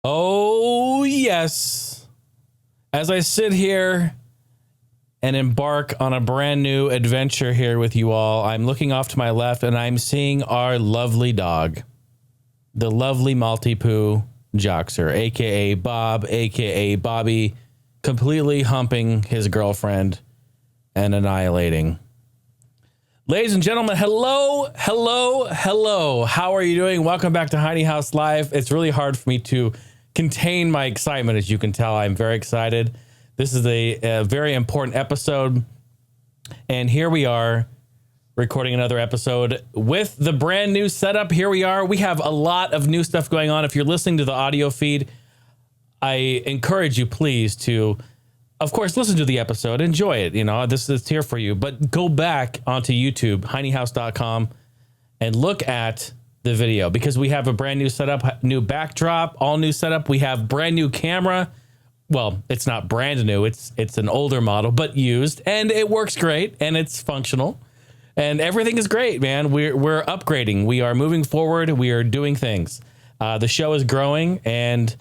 Oh, yes. As I sit here and embark on a brand new adventure here with you all, I'm looking off to my left and I'm seeing our lovely dog, the lovely Maltipoo Joxer, a.k.a. Bob, a.k.a. Bobby, completely humping his girlfriend and annihilating. Ladies and gentlemen, hello. How are you doing? Welcome back to Heine House Live. It's really hard for me to contain my excitement. As you can tell, I'm very excited. This is a very important episode. And here we are recording another episode with the brand new setup. Here we are. We have a lot of new stuff going on. If you're listening to the audio feed, I encourage you, please, to, of course, listen to the episode. Enjoy it. You know, this is here for you. But go back onto YouTube, HeineHouse.com, and look at the video because we have a brand new setup, new backdrop, all new setup. We have brand new camera. Well, it's not brand new. It's an older model, but used, and it works great, and it's functional, and everything is great, man. We're upgrading. We are moving forward. We are doing things. The show is growing, and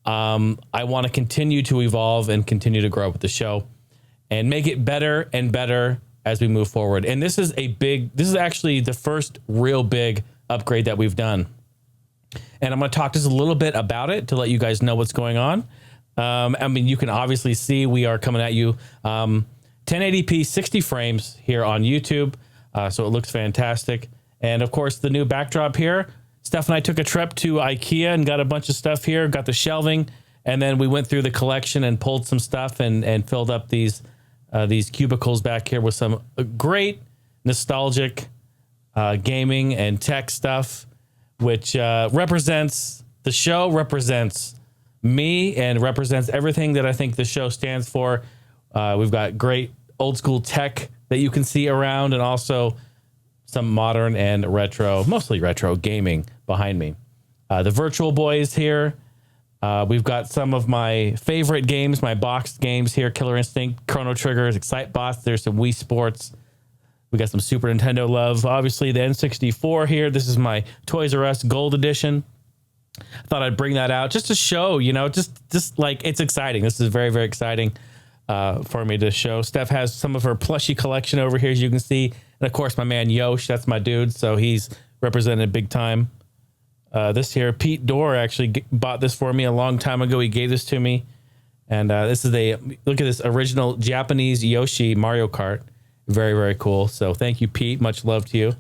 I want to continue to evolve and continue to grow with the show and make it better and better as we move forward. And this is actually the first real big upgrade that we've done. And I'm going to talk just a little bit about it to let you guys know what's going on. I mean, you can obviously see we are coming at you 1080p 60 frames here on YouTube. So it looks fantastic. And of course, the new backdrop here. Steph and I took a trip to IKEA and got a bunch of stuff here, got the shelving, and then we went through the collection and pulled some stuff and filled up these cubicles back here with some great nostalgic gaming and tech stuff, which represents the show, represents me, and represents everything that I think the show stands for. We've got great old school tech that you can see around, and also some modern and retro, mostly retro gaming behind me. The Virtual Boys here. We've got some of my favorite games, my boxed games here: Killer Instinct, Chrono Triggers, Excitebots. There's some Wii Sports. We got some Super Nintendo love. Obviously, the N64 here. This is my Toys R Us Gold Edition. I thought I'd bring that out just to show, you know, just like it's exciting. This is very, very exciting for me to show. Steph has some of her plushie collection over here, as you can see. And of course, my man Yosh, that's my dude. So he's represented big time. This here, Pete Dorr actually bought this for me a long time ago. He gave this to me. And this is look at this original Japanese Yoshi Mario Kart. Very, very cool. So thank you, Pete. Much love to you.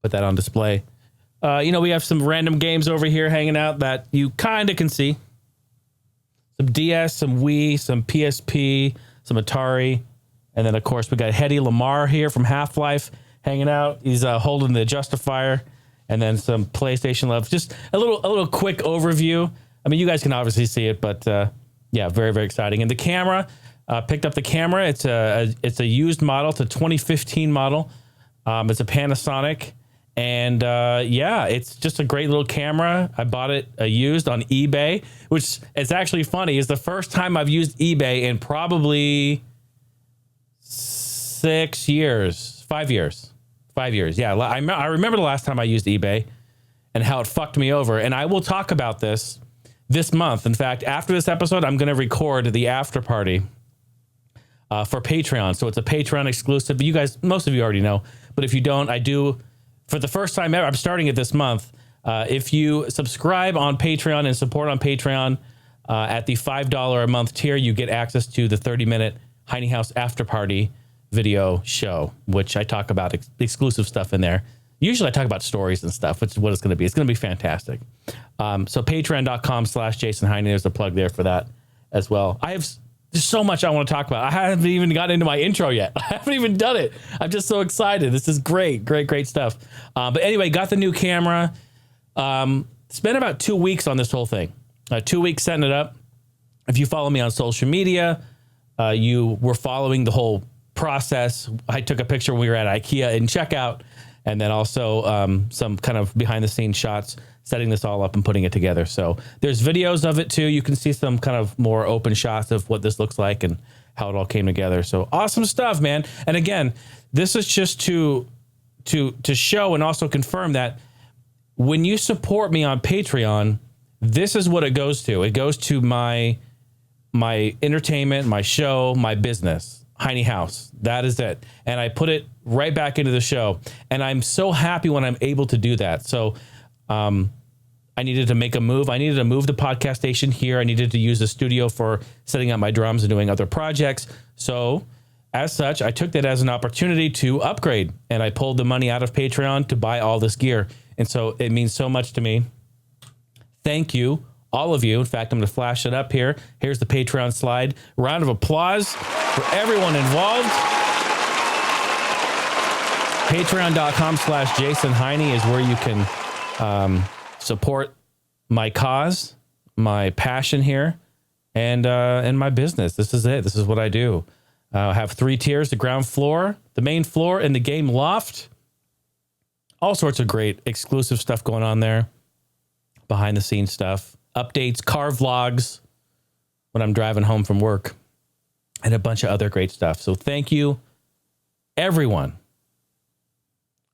Put that on display. You know, we have some random games over here hanging out that you kind of can see. Some DS, some Wii, some PSP, some Atari. And then, of course, we got Hedy Lamar here from Half-Life hanging out. He's holding the Justifier. And then some PlayStation love. Just a little quick overview. I mean, you guys can obviously see it, but yeah, very, very exciting. And the camera, picked up the camera. It's a used model. It's a 2015 model. It's a Panasonic. And yeah, it's just a great little camera. I bought it used on eBay, which it's actually funny. Is the first time I've used eBay in probably 5 years. Yeah, I remember the last time I used eBay and how it fucked me over. And I will talk about this month. In fact, after this episode, I'm going to record the after party for Patreon. So it's a Patreon exclusive. But you guys, most of you already know. But if you don't, I do. For the first time ever, I'm starting it this month. If you subscribe on Patreon and support on Patreon at the $5 a month tier, you get access to the 30-minute Heine House After Party video show, which I talk about exclusive stuff in there. Usually I talk about stories and stuff, which is what it's going to be. It's going to be fantastic. So patreon.com/Jason Heine. There's a plug there for that as well. There's so much I want to talk about. I haven't even gotten into my intro yet. I haven't even done it. I'm just so excited. This is great stuff. But anyway, got the new camera. Spent about 2 weeks on this whole thing. 2 weeks setting it up. If you follow me on social media, you were following the whole process. I took a picture when we were at IKEA in checkout, and then also some kind of behind the scenes shots setting this all up and putting it together. So there's videos of it too. You can see some kind of more open shots of what this looks like and how it all came together. So awesome stuff, man. And again, this is just to show and also confirm that when you support me on Patreon, this is what it goes to. It goes to my entertainment, my show, my business, Heine House. That is it. And I put it right back into the show. And I'm so happy when I'm able to do that. So I needed to make a move. I needed to move the podcast station here. I needed to use the studio for setting up my drums and doing other projects. So as such, I took that as an opportunity to upgrade. And I pulled the money out of Patreon to buy all this gear. And so it means so much to me. Thank you, all of you. In fact, I'm going to flash it up here. Here's the Patreon slide. Round of applause for everyone involved. Patreon.com/Jason Heine is where you can support my cause, my passion here, and my business. This is it. This is what I do. I have 3 tiers: the ground floor, the main floor, and the game loft. All sorts of great exclusive stuff going on there. Behind the scenes stuff, updates, car vlogs when I'm driving home from work, and a bunch of other great stuff. So thank you, everyone,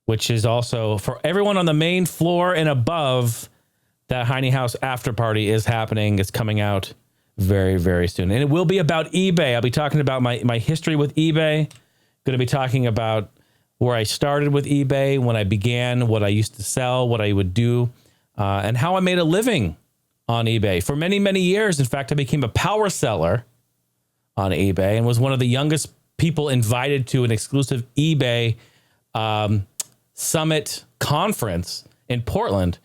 which is also for everyone on the main floor and above. That Heine House after party is happening. It's coming out very, very soon. And it will be about eBay. I'll be talking about my history with eBay. Going to be talking about where I started with eBay, when I began, what I used to sell, what I would do, and how I made a living on eBay for many, many years. In fact, I became a power seller on eBay and was one of the youngest people invited to an exclusive eBay summit conference in Portland.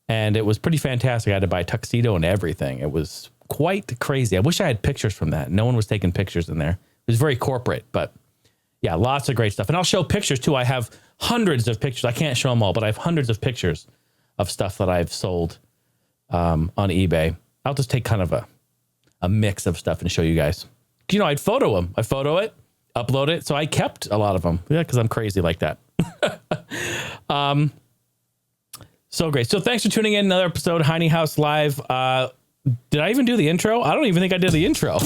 And it was pretty fantastic. I had to buy a tuxedo and everything. It was quite crazy. I wish I had pictures from that. No one was taking pictures in there. It was very corporate, but yeah, lots of great stuff. And I'll show pictures too. I have hundreds of pictures. I can't show them all, but I have hundreds of pictures of stuff that I've sold on eBay. I'll just take kind of a mix of stuff and show you guys. You know, I'd photo them. I photo it, upload it. So I kept a lot of them. Yeah, because I'm crazy like that. So great. So thanks for tuning in. Another episode of Heine House Live. Did I even do the intro? I don't even think I did the intro.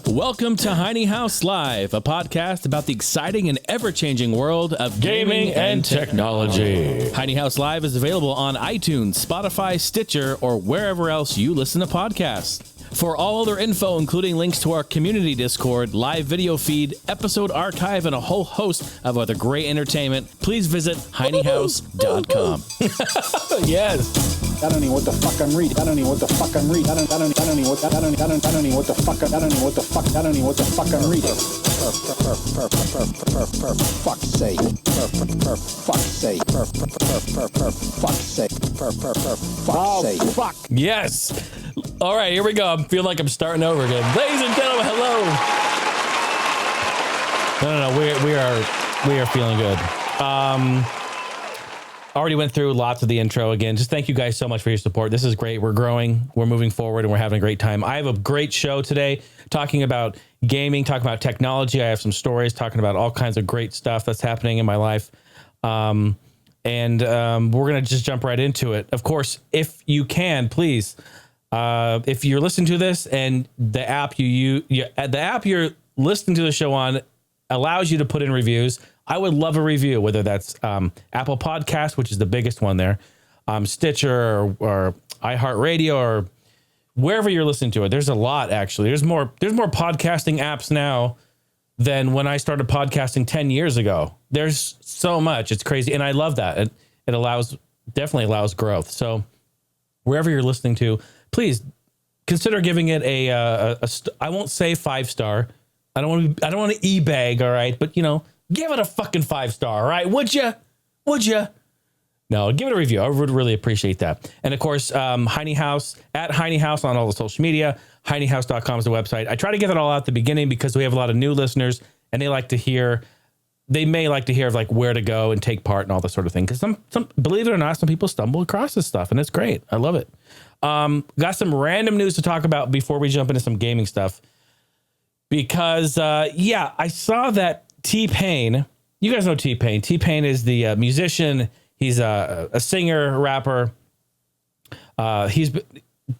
Welcome to Heine House Live, a podcast about the exciting and ever-changing world of gaming and technology. Heine House Live is available on iTunes, Spotify, Stitcher, or wherever else you listen to podcasts. For all other info, including links to our community Discord, live video feed, episode archive, and a whole host of other great entertainment, please visit HeineHouse.com. Yes. I don't know what the fuck I'm reading. I don't know what the fuck I'm reading. I don't know what the fuck I'm reading. Fuck's sake. Oh, fuck. Yes. All right, here we go. I feel like I'm starting over again. Ladies and gentlemen, hello. No, we are feeling good. Already went through lots of the intro again. Just thank you guys so much for your support. This is great. We're growing. We're moving forward, and we're having a great time. I have a great show today talking about gaming, talking about technology. I have some stories talking about all kinds of great stuff that's happening in my life. And we're going to just jump right into it. Of course, if you can, please, if you're listening to this and the app you're listening to the show on allows you to put in reviews, I would love a review, whether that's Apple Podcasts, which is the biggest one there, Stitcher or iHeartRadio or wherever you're listening to it. There's a lot, actually. There's more podcasting apps now than when I started podcasting 10 years ago. There's so much. It's crazy. And I love that. It definitely allows growth. So wherever you're listening to, please consider giving it I won't say 5-star. I don't want to e-bag. All right. But give it a fucking 5-star. All right. Would you? No, give it a review. I would really appreciate that. And of course, Heine House at Heine House on all the social media. HeineHouse.com is the website. I try to get that all out at the beginning because we have a lot of new listeners and they may like to hear of like where to go and take part and all this sort of thing. Because some believe it or not, some people stumble across this stuff and it's great. I love it. Got some random news to talk about before we jump into some gaming stuff. Because I saw that T-Pain, you guys know T-Pain. T-Pain is the musician. He's a singer, rapper.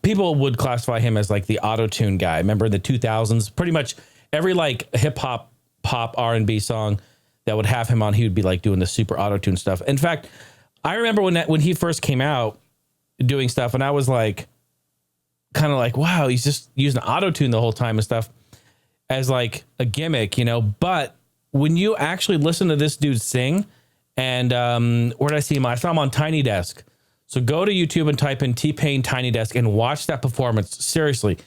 People would classify him as like the auto-tune guy. Remember in the 2000s, pretty much every like hip hop, pop, R&B song that would have him on, he would be like doing the super auto-tune stuff. In fact, I remember when he first came out doing stuff, and I was like, kind of like, wow, he's just using auto-tune the whole time and stuff as like a gimmick, you know. But when you actually listen to this dude sing, and where did I see him? I saw him on Tiny Desk. So go to YouTube and type in T-Pain Tiny Desk and watch that performance. Seriously,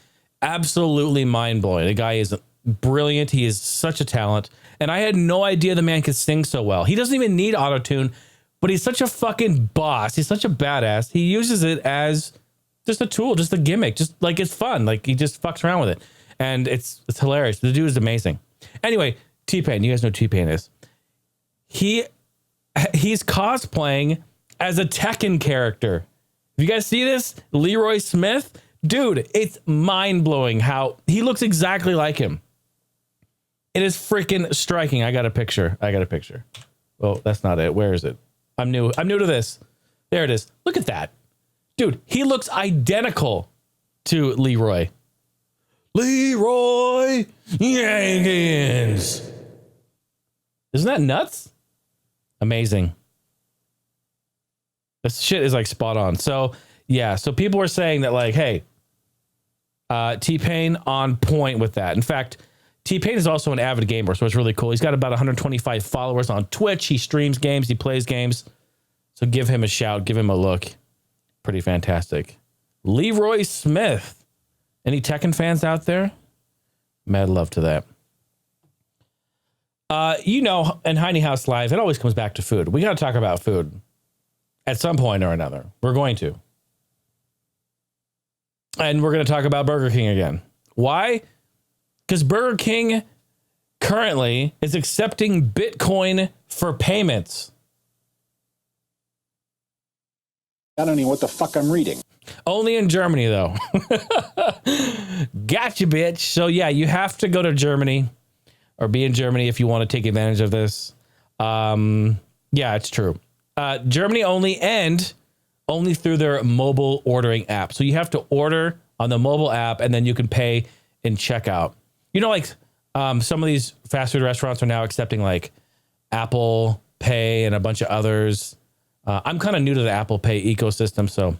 absolutely mind-blowing. The guy is brilliant. He is such a talent. And I had no idea the man could sing so well. He doesn't even need auto-tune, but he's such a fucking boss. He's such a badass. He uses it as just a tool, just a gimmick, just like it's fun. Like he just fucks around with it. And it's hilarious. The dude is amazing. Anyway, T-Pain, you guys know who T-Pain is. He's cosplaying as a Tekken character. If you guys see this, Leroy Smith, dude, it's mind-blowing how he looks exactly like him. It is freaking striking. I got a picture. Well, that's not it. Where is it? I'm new to this. There it is. Look at that. Dude, he looks identical to Leroy. Leroy Jenkins. Isn't that nuts? Amazing. This shit is like spot on. So yeah, so people are saying that like, hey, T-Pain on point with that. In fact, T-Pain is also an avid gamer, so it's really cool. He's got about 125 followers on Twitch. He streams games. He plays games. So give him a shout. Give him a look. Pretty fantastic. Leroy Smith. Any Tekken fans out there? Mad love to that. You know, in Heine House Live, it always comes back to food. We got to talk about food at some point or another. We're going to. And we're going to talk about Burger King again. Why? Because Burger King currently is accepting Bitcoin for payments. I don't know what the fuck I'm reading. Only in Germany, though. Gotcha, bitch. So, yeah, you have to go to Germany or be in Germany if you want to take advantage of this. Yeah, it's true. Germany only, and only through their mobile ordering app. So you have to order on the mobile app, and then you can pay in checkout. You know, like some of these fast food restaurants are now accepting like Apple Pay and a bunch of others. I'm kind of new to the Apple Pay ecosystem. So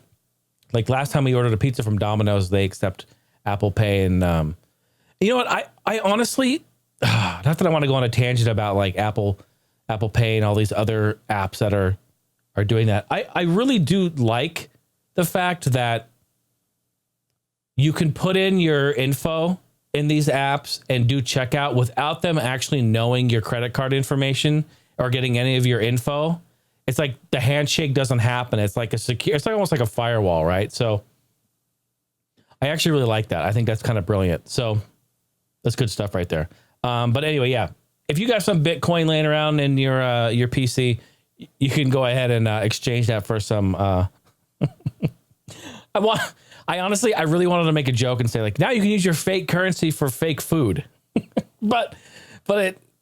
like last time we ordered a pizza from Domino's, they accept Apple Pay. And you know what? I honestly, not that I want to go on a tangent about like Apple Pay and all these other apps that are doing that. I really do like the fact that you can put in your info in these apps and do checkout without them actually knowing your credit card information or getting any of your info. It's like the handshake doesn't happen. It's like it's like almost like a firewall, right? So I actually really like that. I think that's kind of brilliant. So that's good stuff right there. But anyway, yeah, if you got some Bitcoin laying around in your PC, you can go ahead and exchange that for some. I really wanted to make a joke and say like, now you can use your fake currency for fake food, but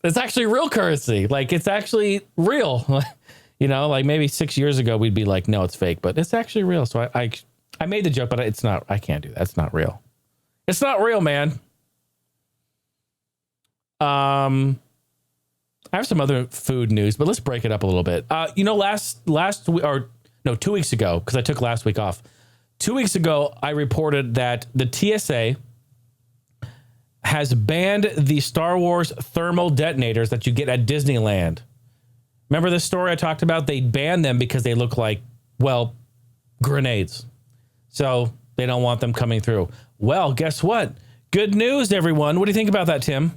it's actually real currency. Like it's actually real. You know, like maybe 6 years ago we'd be like, no, it's fake, but it's actually real. So I made the joke, but it's not. I can't do that. It's not real. It's not real, man. I have some other food news, but let's break it up a little bit. You know, last week, or no, 2 weeks ago, because I took last week off. 2 weeks ago, I reported that the TSA has banned the Star Wars thermal detonators that you get at Disneyland. Remember this story I talked about? They banned them because they look like, well, grenades. So they don't want them coming through. Well, guess what? Good news, everyone. What do you think about that, Tim?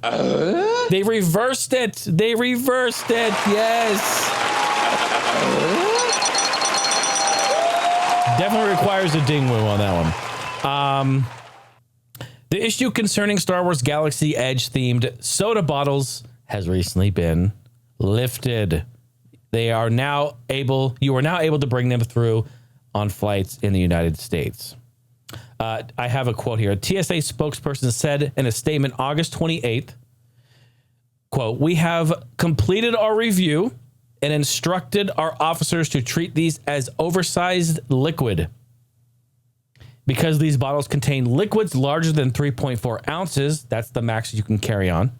They reversed it. Yes. Definitely requires a ding-woo on that one. The issue concerning Star Wars Galaxy Edge themed soda bottles has recently been lifted. You are now able to bring them through on flights in the United States. I have a quote here. A TSA spokesperson said in a statement August 28th, quote, "We have completed our review and instructed our officers to treat these as oversized liquid. Because these bottles contain liquids larger than 3.4 ounces, that's the max you can carry on,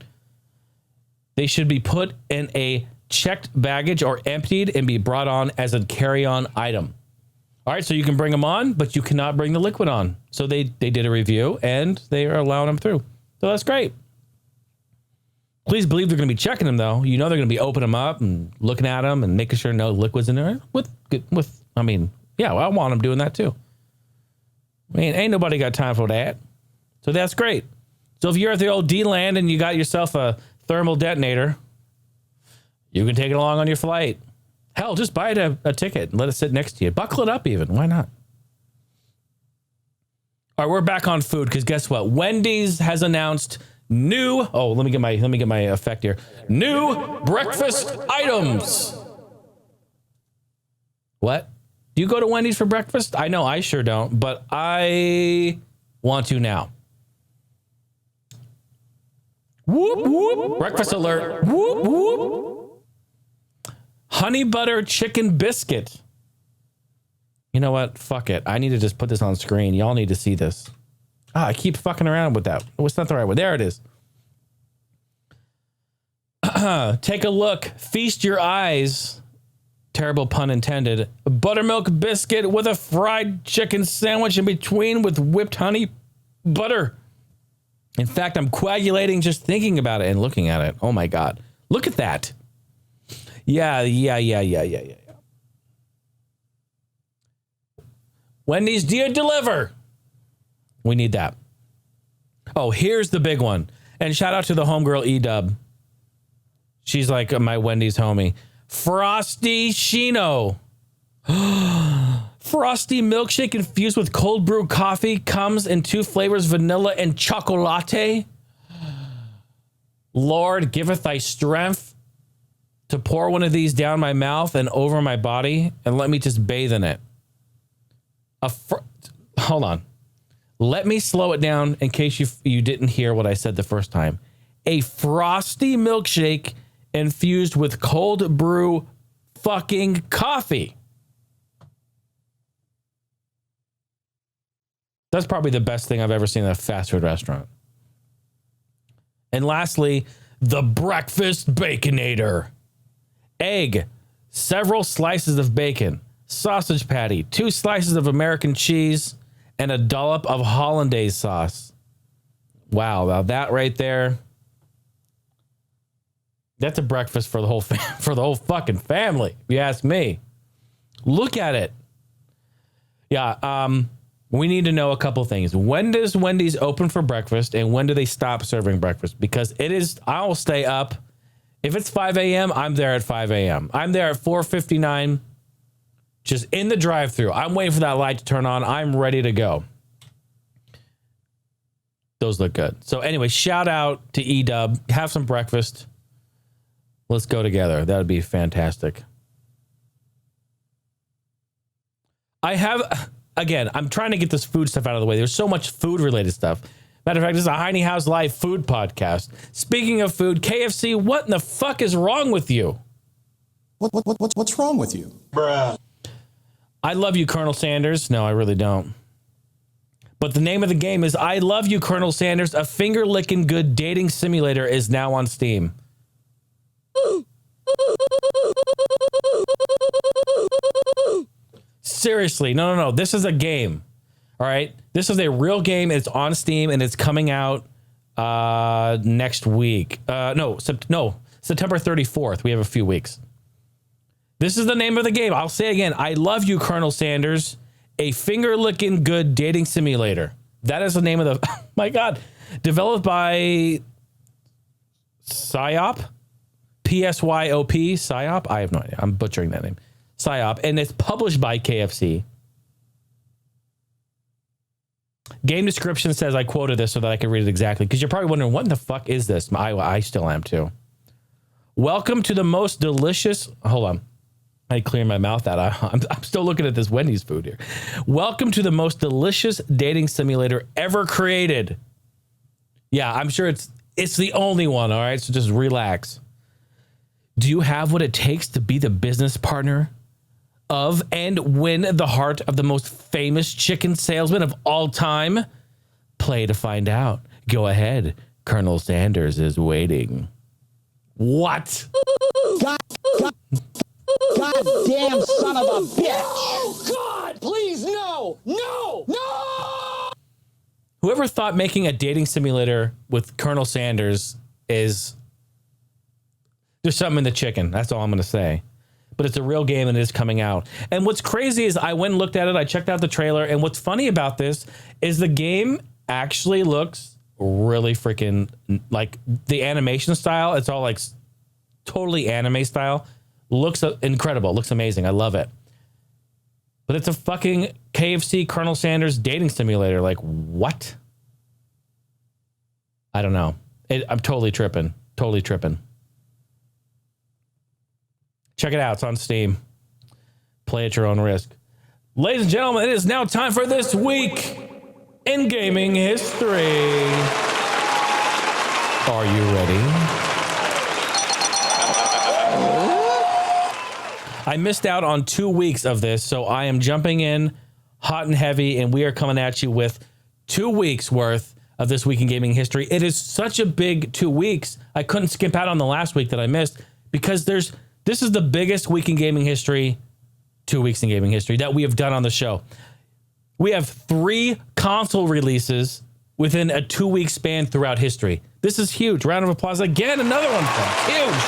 they should be put in a checked baggage or emptied and be brought on as a carry-on item. All right, so you can bring them on, but you cannot bring the liquid on. So they did a review, and they are allowing them through. So that's great. Please believe they're going to be checking them, though. You know they're going to be opening them up and looking at them and making sure no liquid's in there. I mean, yeah, well, I want them doing that, too. I mean, ain't nobody got time for that. So that's great. So if you're at the old D-Land and you got yourself a thermal detonator, you can take it along on your flight. Hell, just buy it a ticket and let it sit next to you. Buckle it up even. Why not? All right, we're back on food because guess what? Wendy's has announced new. Oh, let me get my effect here. New breakfast items. What? Do you go to Wendy's for breakfast? I know I sure don't, but I want to now. Whoop whoop. Breakfast alert. Whoop whoop. Honey butter chicken biscuit. You know what? Fuck it. I need to just put this on screen. Y'all need to see this. I keep fucking around with that. What's not the right one? There it is. Take a look. Feast your eyes. Terrible pun intended. A buttermilk biscuit with a fried chicken sandwich in between with whipped honey butter. In fact, I'm coagulating just thinking about it and looking at it. Oh my God. Look at that. Yeah. Wendy's, do you deliver? We need that. Oh, here's the big one. And shout out to the homegirl E-Dub. She's like my Wendy's homie. Frosty Shino. Frosty milkshake infused with cold brew coffee comes in 2 flavors, vanilla and chocolate. Lord, giveth thy strength to pour one of these down my mouth and over my body and let me just bathe in it. Hold on. Let me slow it down in case you didn't hear what I said the first time. A frosty milkshake infused with cold brew fucking coffee. That's probably the best thing I've ever seen in a fast food restaurant. And lastly, the breakfast baconator. Egg, several slices of bacon, sausage patty, 2 slices of American cheese, and a dollop of hollandaise sauce. Wow, now that right there, that's a breakfast for the whole for the whole fucking family, if you ask me. Look at it. Yeah, we need to know a couple things. When does Wendy's open for breakfast, and when do they stop serving breakfast? Because I'll stay up. If it's 5 a.m., I'm there at 5 a.m. I'm there at 4:59, just in the drive-thru. I'm waiting for that light to turn on. I'm ready to go. Those look good. So anyway, shout out to E-Dub. Have some breakfast. Let's go together. That would be fantastic. I'm trying to get this food stuff out of the way. There's so much food-related stuff. Matter of fact, this is a Heine House Live food podcast. Speaking of food, KFC, what in the fuck is wrong with you? What's wrong with you? Bruh. I love you, Colonel Sanders. No, I really don't. But the name of the game is I Love You, Colonel Sanders. A finger-licking good dating simulator is now on Steam. Seriously, no. This is a game. All right? This is a real game. It's on Steam, and it's coming out next week. September 34th. We have a few weeks. This is the name of the game. I'll say it again. I Love You, Colonel Sanders. A finger-licking good dating simulator. That is the name of the... Oh my God. Developed by Psyop. P-S-Y-O-P. Psyop? I have no idea. I'm butchering that name. Psyop. And it's published by KFC. Game description says, I quoted this so that I can read it exactly, because you're probably wondering, what in the fuck is this? I still am too. Welcome to the most delicious... Hold on. I clear my mouth out. I'm still looking at this Wendy's food here. Welcome to the most delicious dating simulator ever created. Yeah, I'm sure it's the only one, all right? So just relax. Do you have what it takes to be the business partner of and win the heart of the most famous chicken salesman of all time? Play to find out. Go ahead. Colonel Sanders is waiting. What? Goddamn son of a bitch! Oh, God! Please, no! No! No! Whoever thought making a dating simulator with Colonel Sanders is... There's something in the chicken. That's all I'm going to say. But it's a real game and it is coming out. And what's crazy is I went and looked at it. I checked out the trailer. And what's funny about this is the game actually looks really freaking like the animation style. It's all like totally anime style. Looks incredible. Looks amazing. I love it. But it's a fucking KFC Colonel Sanders dating simulator. Like, what? I don't know. I'm totally tripping. Totally tripping. Check it out. It's on Steam. Play at your own risk. Ladies and gentlemen, it is now time for This Week in Gaming History. Are you ready? I missed out on 2 weeks of this, so I am jumping in hot and heavy, and we are coming at you with 2 weeks worth of This Week in Gaming History. It is such a big 2 weeks. I couldn't skip out on the last week that I missed because this is the biggest week in gaming history, 2 weeks in gaming history that we have done on the show. We have 3 console releases within a 2 week span throughout history. This is huge. Round of applause again. Another one. Huge.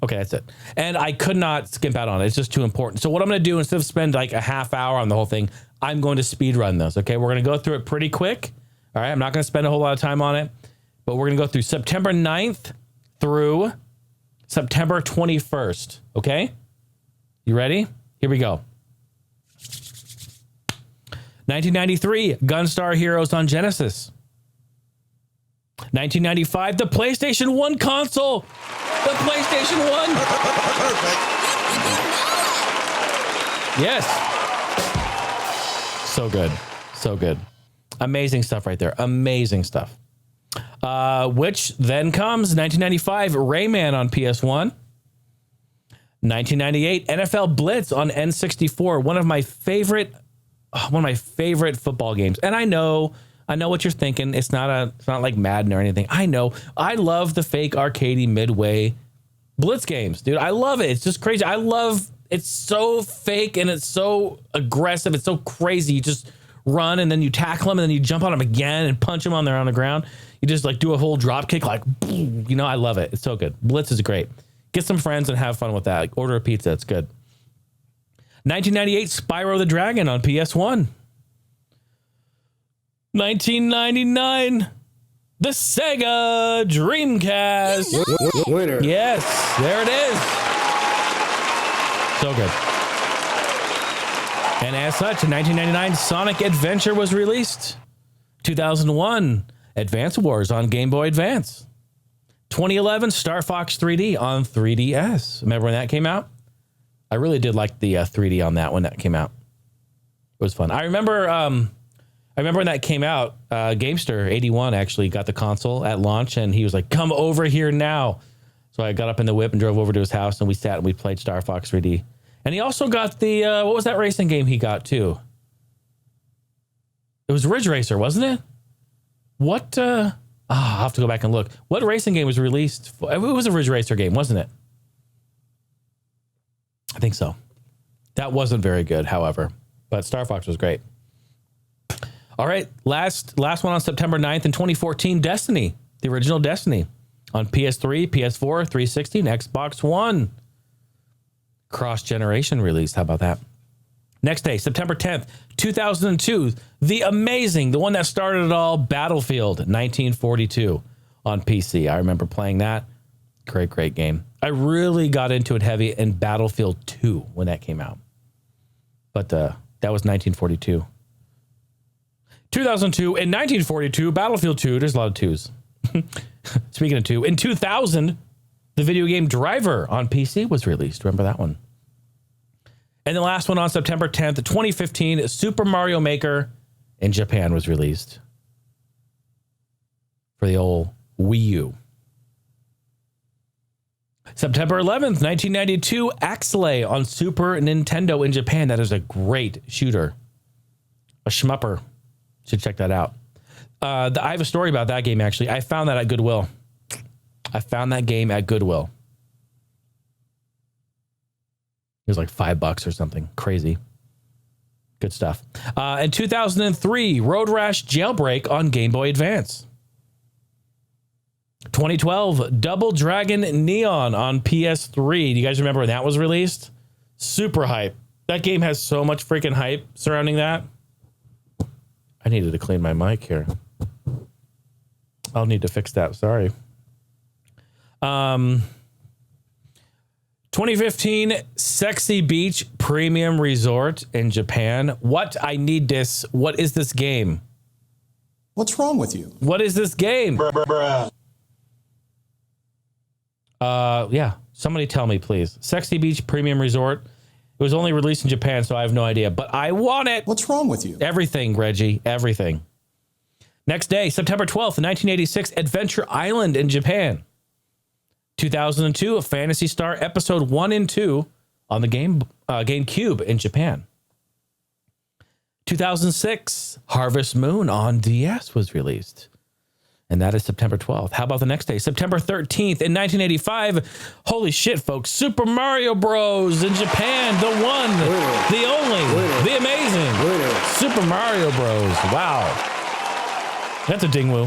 Okay, that's it. And I could not skimp out on it. It's just too important. So what I'm going to do, instead of spend like a half hour on the whole thing, I'm going to speed run those. Okay, we're going to go through it pretty quick. All right, I'm not going to spend a whole lot of time on it, but we're going to go through September 9th through September 21st. Okay, you ready? Here we go. 1993, Gunstar Heroes on Genesis. 1995, the PlayStation 1 console. The PlayStation 1. Perfect. Yes. So good. So good. Amazing stuff right there. Amazing stuff. Which then comes 1995, Rayman on PS1. 1998, NFL Blitz on N64. One of my favorite football games. And I know what you're thinking. It's not like Madden or anything. I know. I love the fake arcadey midway Blitz games, dude. I love it. It's just crazy. It's so fake and it's so aggressive. It's so crazy. You just run and then you tackle them and then you jump on them again and punch them on the ground. You just like do a whole drop kick, like, you know, I love it. It's so good. Blitz is great. Get some friends and have fun with that. Like, order a pizza. It's good. 1998, Spyro the Dragon on PS1. 1999, the Sega Dreamcast. Winner. Yes, there it is. So good. And as such, in 1999, Sonic Adventure was released. 2001, Advance Wars on Game Boy Advance. 2011, Star Fox 3D on 3DS. Remember when that came out? I really did like the 3D on that when that came out. It was fun. I remember when that came out, Gamester81 actually got the console at launch, and he was like, come over here now. So I got up in the whip and drove over to his house, and we sat and we played Star Fox 3D. And he also got the, what was that racing game he got too? It was Ridge Racer, wasn't it? What, I'll have to go back and look. What racing game was released? It was a Ridge Racer game, wasn't it? I think so. That wasn't very good, however, but Star Fox was great. All right, last one on September 9th in 2014, Destiny, the original Destiny on PS3, PS4, 360, and Xbox One. Cross-generation release, how about that? Next day, September 10th, 2002, the one that started it all, Battlefield 1942 on PC. I remember playing that. Great game. I really got into it heavy in Battlefield 2 when that came out. But that was 1942. 2002 and 1942, Battlefield 2. There's a lot of twos. Speaking of two, in 2000, the video game Driver on PC was released. Remember that one? And the last one on September 10th, 2015, Super Mario Maker in Japan was released for the old Wii U. September 11th, 1992, Axelay on Super Nintendo in Japan. That is a great shooter. A shmupper. Should check that out. I have a story about that game, actually. I found that at Goodwill. was like $5 or something. Crazy. Good stuff. In 2003, Road Rash Jailbreak on Game Boy Advance. 2012, Double Dragon Neon on PS3. Do you guys remember when that was released? Super hype. That game has so much freaking hype surrounding that. I needed to clean my mic here. I'll need to fix that. Sorry. 2015, Sexy Beach Premium Resort in Japan. What? I need this. What is this game? What's wrong with you? What is this game? Yeah. Somebody tell me, please. Sexy Beach Premium Resort. It was only released in Japan, so I have no idea. But I want it. What's wrong with you? Everything, Reggie. Everything. Next day, September 12th, 1986, Adventure Island in Japan. 2002, a Phantasy Star Episode 1 and 2 on the GameCube in Japan. 2006, Harvest Moon on DS was released. And that is September 12th. How about the next day? September 13th in 1985. Holy shit, folks. Super Mario Bros. In Japan. The one, the only, the amazing Super Mario Bros. Wow. That's a dingwoo.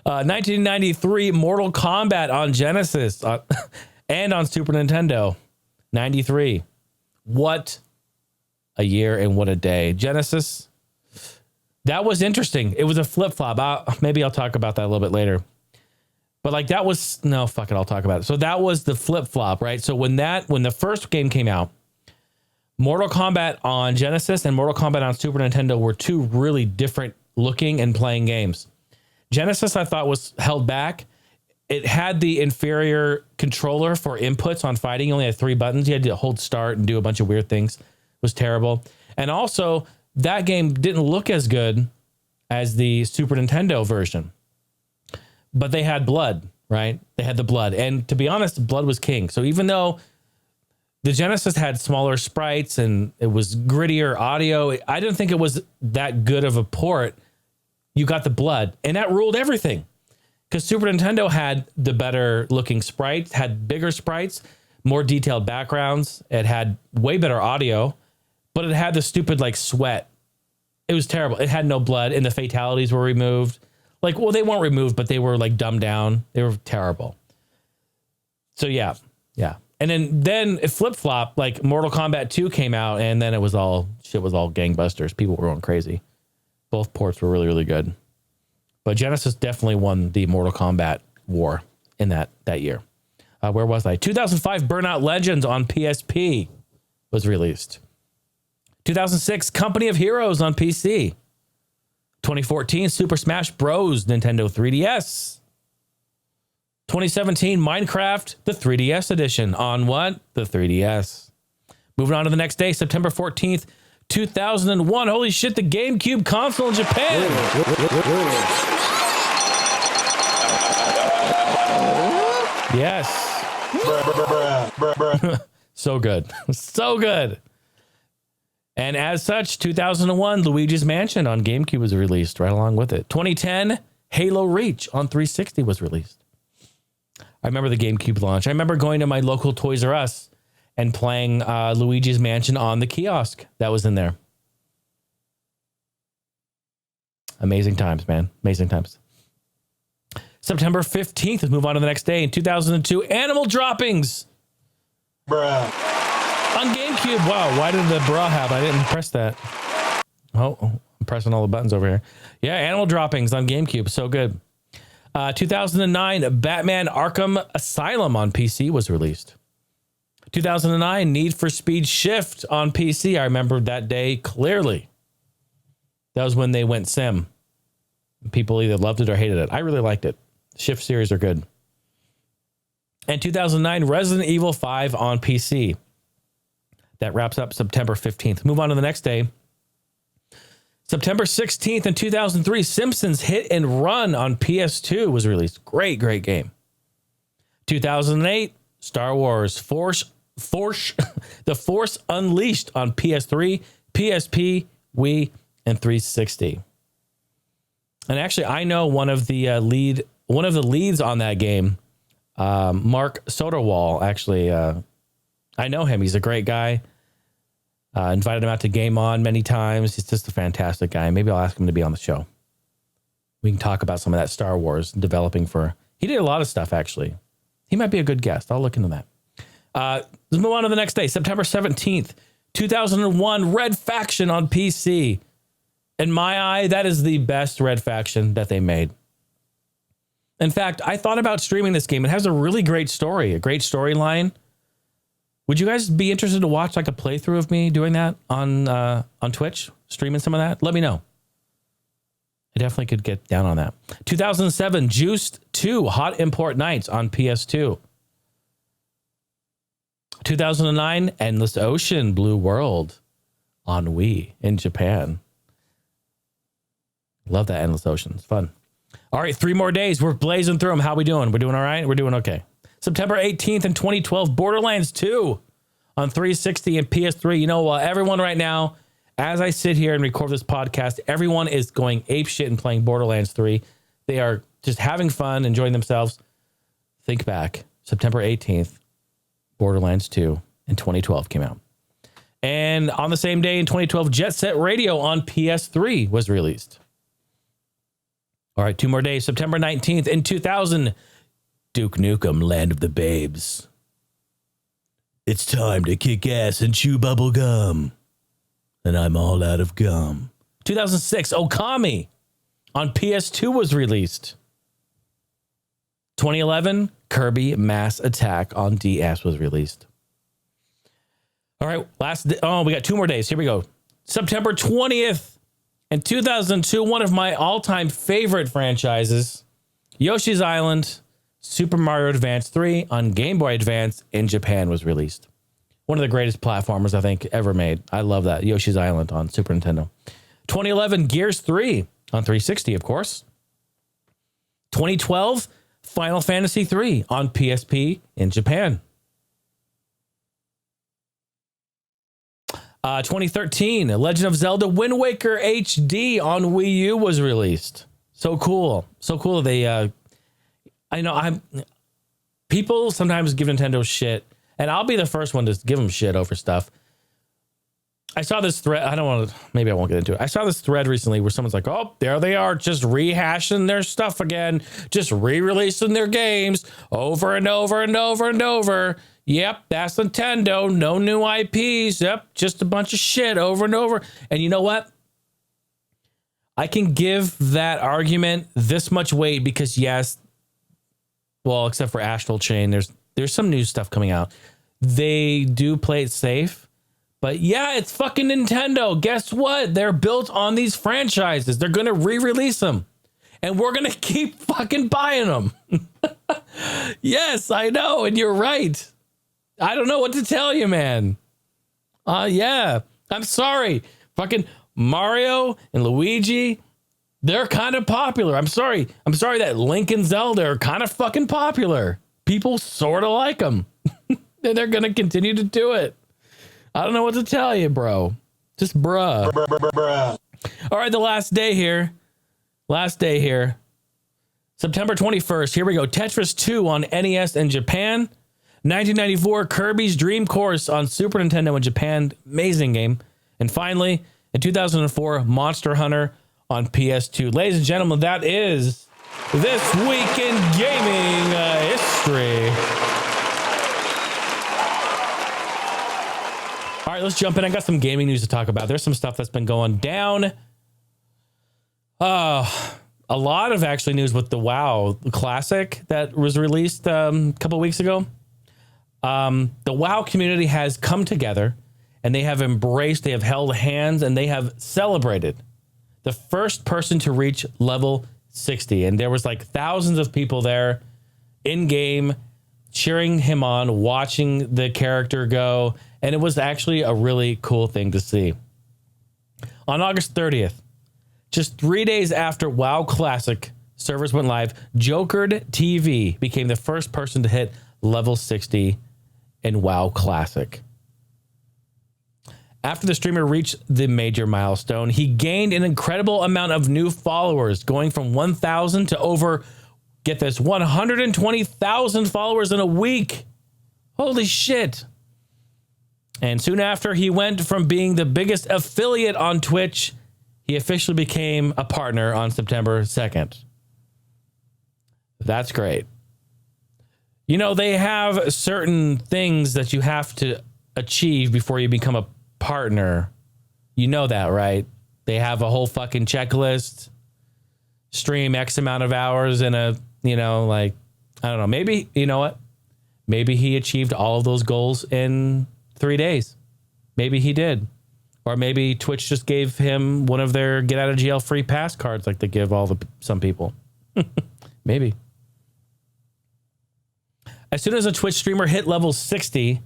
1993, Mortal Kombat on Genesis and on Super Nintendo. 93. What a year and what a day. Genesis, that was interesting. It was a flip-flop. Maybe I'll talk about that a little bit later. But like that was, no, fuck it, I'll talk about it. So that was the flip-flop, right? So when the first game came out, Mortal Kombat on Genesis and Mortal Kombat on Super Nintendo were two really different looking and playing games. Genesis, I thought, was held back. It had the inferior controller for inputs on fighting. You only had 3 buttons. You had to hold start and do a bunch of weird things. It was terrible. And also, that game didn't look as good as the Super Nintendo version. But they had blood, right? They had the blood. And to be honest, blood was king. So even though the Genesis had smaller sprites and it was grittier audio, I didn't think it was that good of a port. You got the blood, and that ruled everything. Because Super Nintendo had the better looking sprites, had bigger sprites, more detailed backgrounds. It had way better audio, but it had the stupid like sweat. It was terrible. It had no blood, and the fatalities were removed. Like, well, they weren't removed, but they were like dumbed down. They were terrible. So yeah. And then it flip-flopped, like Mortal Kombat 2 came out, and then shit was all gangbusters. People were going crazy. Both ports were really, really good. But Genesis definitely won the Mortal Kombat war in that year. Where was I? 2005, Burnout Legends on PSP was released. 2006, Company of Heroes on PC. 2014, Super Smash Bros. Nintendo 3DS. 2017, Minecraft, the 3DS edition on what? The 3DS. Moving on to the next day, September 14th, 2001. Holy shit, the GameCube console in Japan. Yes. So good. So good. And as such, 2001, Luigi's Mansion on GameCube was released right along with it. 2010, Halo Reach on 360 was released. I remember the GameCube launch. I remember going to my local Toys R Us and playing Luigi's Mansion on the kiosk that was in there. Amazing times, man. Amazing times. September 15th, let's move on to the next day. In 2002, Animal Droppings. Bruh. On GameCube. Wow, why did the bra have? I didn't press that. Oh, I'm pressing all the buttons over here. Yeah, Animal Droppings on GameCube. So good. 2009, Batman Arkham Asylum on PC was released. 2009, Need for Speed Shift on PC. I remember that day clearly. That was when they went sim. People either loved it or hated it. I really liked it. Shift series are good. And 2009, Resident Evil 5 on PC. That wraps up September 15th. Move on to the next day. September 16th in 2003, Simpsons Hit and Run on PS2 was released. Great, great game. 2008, Star Wars The Force Unleashed on PS3, PSP, Wii, and 360. And actually, I know one of the leads on that game. Mark Soderwall, actually, I know him. He's a great guy. Invited him out to Game On many times. He's just a fantastic guy. Maybe I'll ask him to be on the show. We can talk about some of that Star Wars developing for... He did a lot of stuff, actually. He might be a good guest. I'll look into that. Let's move on to the next day, September 17th, 2001, Red Faction on PC. In my eye, that is the best Red Faction that they made. In fact, I thought about streaming this game. It has a really great story, a great storyline. Would you guys be interested to watch like a playthrough of me doing that on Twitch, streaming some of that? Let me know. I definitely could get down on that. 2007, Juiced 2, Hot Import Nights on PS2. 2009, Endless Ocean, Blue World on Wii in Japan. Love that Endless Ocean. It's fun. All right, 3 more days. We're blazing through them. How we doing? We're doing all right? We're doing okay. September 18th in 2012, Borderlands 2 on 360 and PS3. You know, everyone right now, as I sit here and record this podcast, everyone is going apeshit and playing Borderlands 3. They are just having fun, enjoying themselves. Think back. September 18th, Borderlands 2 in 2012 came out. And on the same day in 2012, Jet Set Radio on PS3 was released. All right, 2 more days. September 19th in 2000, Duke Nukem, Land of the Babes. It's time to kick ass and chew bubble gum. And I'm all out of gum. 2006, Okami on PS2 was released. 2011, Kirby Mass Attack on DS was released. All right, we got 2 more days. Here we go. September 20th in 2002, one of my all-time favorite franchises, Yoshi's Island, Super Mario Advance 3 on Game Boy Advance in Japan was released. One of the greatest platformers I think ever made. I love that. Yoshi's Island on Super Nintendo. 2011, Gears 3 on 360, of course. 2012, Final Fantasy 3 on PSP in Japan. 2013, Legend of Zelda Wind Waker HD on Wii U was released. So cool. So cool. People sometimes give Nintendo shit, and I'll be the first one to give them shit over stuff. I saw this thread. Maybe I won't get into it. I saw this thread recently where someone's like, oh, there they are, just rehashing their stuff again, just re-releasing their games over and over and over and over. Yep, that's Nintendo. No new IPs. Yep, just a bunch of shit over and over. And you know what? I can give that argument this much weight because yes, well, except for Astral Chain, there's some new stuff coming out. They do play it safe, but yeah, it's fucking Nintendo. Guess what? They're built on these franchises. They're going to re-release them, and we're going to keep fucking buying them. Yes, I know, and you're right. I don't know what to tell you, man. Yeah, I'm sorry. Fucking Mario and Luigi, they're kind of popular. I'm sorry that Link and Zelda are kind of fucking popular. People sort of like them. And they're going to continue to do it. I don't know what to tell you, bro. Just bruh. Bruh. All right, the last day here. September 21st. Here we go. Tetris 2 on NES in Japan. 1994, Kirby's Dream Course on Super Nintendo in Japan. Amazing game. And finally, in 2004, Monster Hunter on PS2. Ladies and gentlemen, that is This Week in Gaming History. All right, let's jump in. I got some gaming news to talk about. There's some stuff that's been going down. A lot of actually news with the WoW Classic that was released a couple weeks ago. The WoW community has come together and they have embraced, they have held hands, and they have celebrated the first person to reach level 60. And there was like thousands of people there in game cheering him on, watching the character go. And it was actually a really cool thing to see. On August 30th, just 3 days after WoW Classic servers went live, Jokered TV became the first person to hit level 60 in WoW Classic. After the streamer reached the major milestone, he gained an incredible amount of new followers, going from 1,000 to over Get this, 120,000 followers in a week. Holy shit. And soon after he went from being the biggest affiliate on Twitch, he officially became a partner on September 2nd. That's great. You know, they have certain things that you have to achieve before you become a partner. You know that, right? They have a whole fucking checklist. Stream X amount of hours in a, you know, like, I don't know. Maybe, you know what? Maybe he achieved all of those goals in 3 days. Maybe he did. Or maybe Twitch just gave him one of their get out of jail free pass cards like they give some people. Maybe. As soon as a Twitch streamer hit level 60,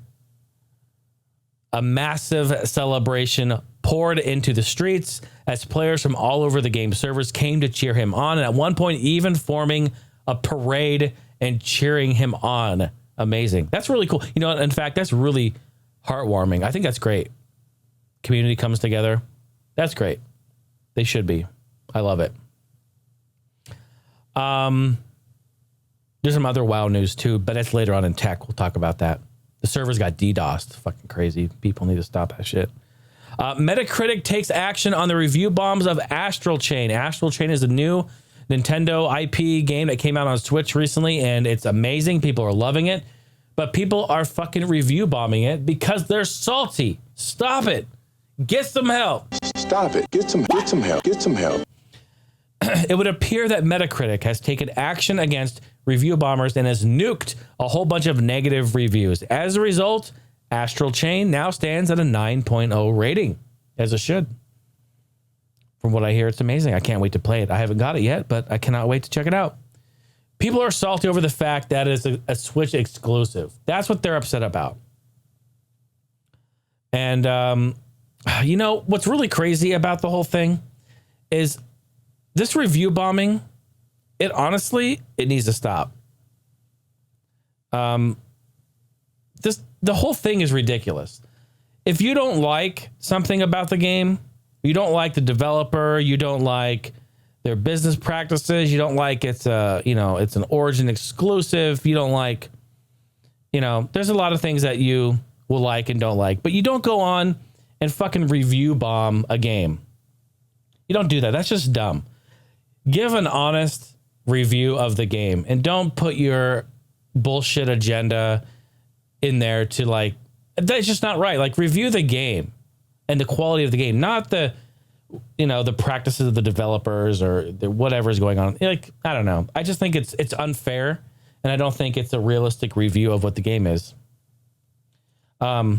a massive celebration poured into the streets as players from all over the game servers came to cheer him on, and at one point even forming a parade and cheering him on. Amazing. That's really cool. You know, in fact, that's really heartwarming. I think that's great. Community comes together. That's great. They should be. I love it. There's some other WoW news too, but that's later on in tech. We'll talk about that. The servers got DDoSed. Fucking crazy. People need to stop that shit. Metacritic takes action on the review bombs of Astral Chain. Astral Chain is a new Nintendo IP game that came out on Switch recently, and it's amazing. People are loving it, but people are fucking review bombing it because they're salty. Stop it. Get some help. Stop it. Get some help. Get some help. It would appear that Metacritic has taken action against review bombers and has nuked a whole bunch of negative reviews. As a result, Astral Chain now stands at a 9.0 rating, as it should. From what I hear, it's amazing. I can't wait to play it. I haven't got it yet, but I cannot wait to check it out. People are salty over the fact that it's a Switch exclusive. That's what they're upset about. And, you know, what's really crazy about the whole thing is this review bombing, it honestly, it needs to stop. The whole thing is ridiculous. If you don't like something about the game, you don't like the developer, you don't like their business practices, you don't like it's it's an Origin exclusive, you don't like, there's a lot of things that you will like and don't like, but you don't go on and fucking review bomb a game. You don't do that. That's just dumb. Give an honest review of the game and don't put your bullshit agenda in there to that's just not right. Like, review the game and the quality of the game, not the practices of the developers or whatever is going on. I don't know. I just think it's unfair, and I don't think it's a realistic review of what the game is. What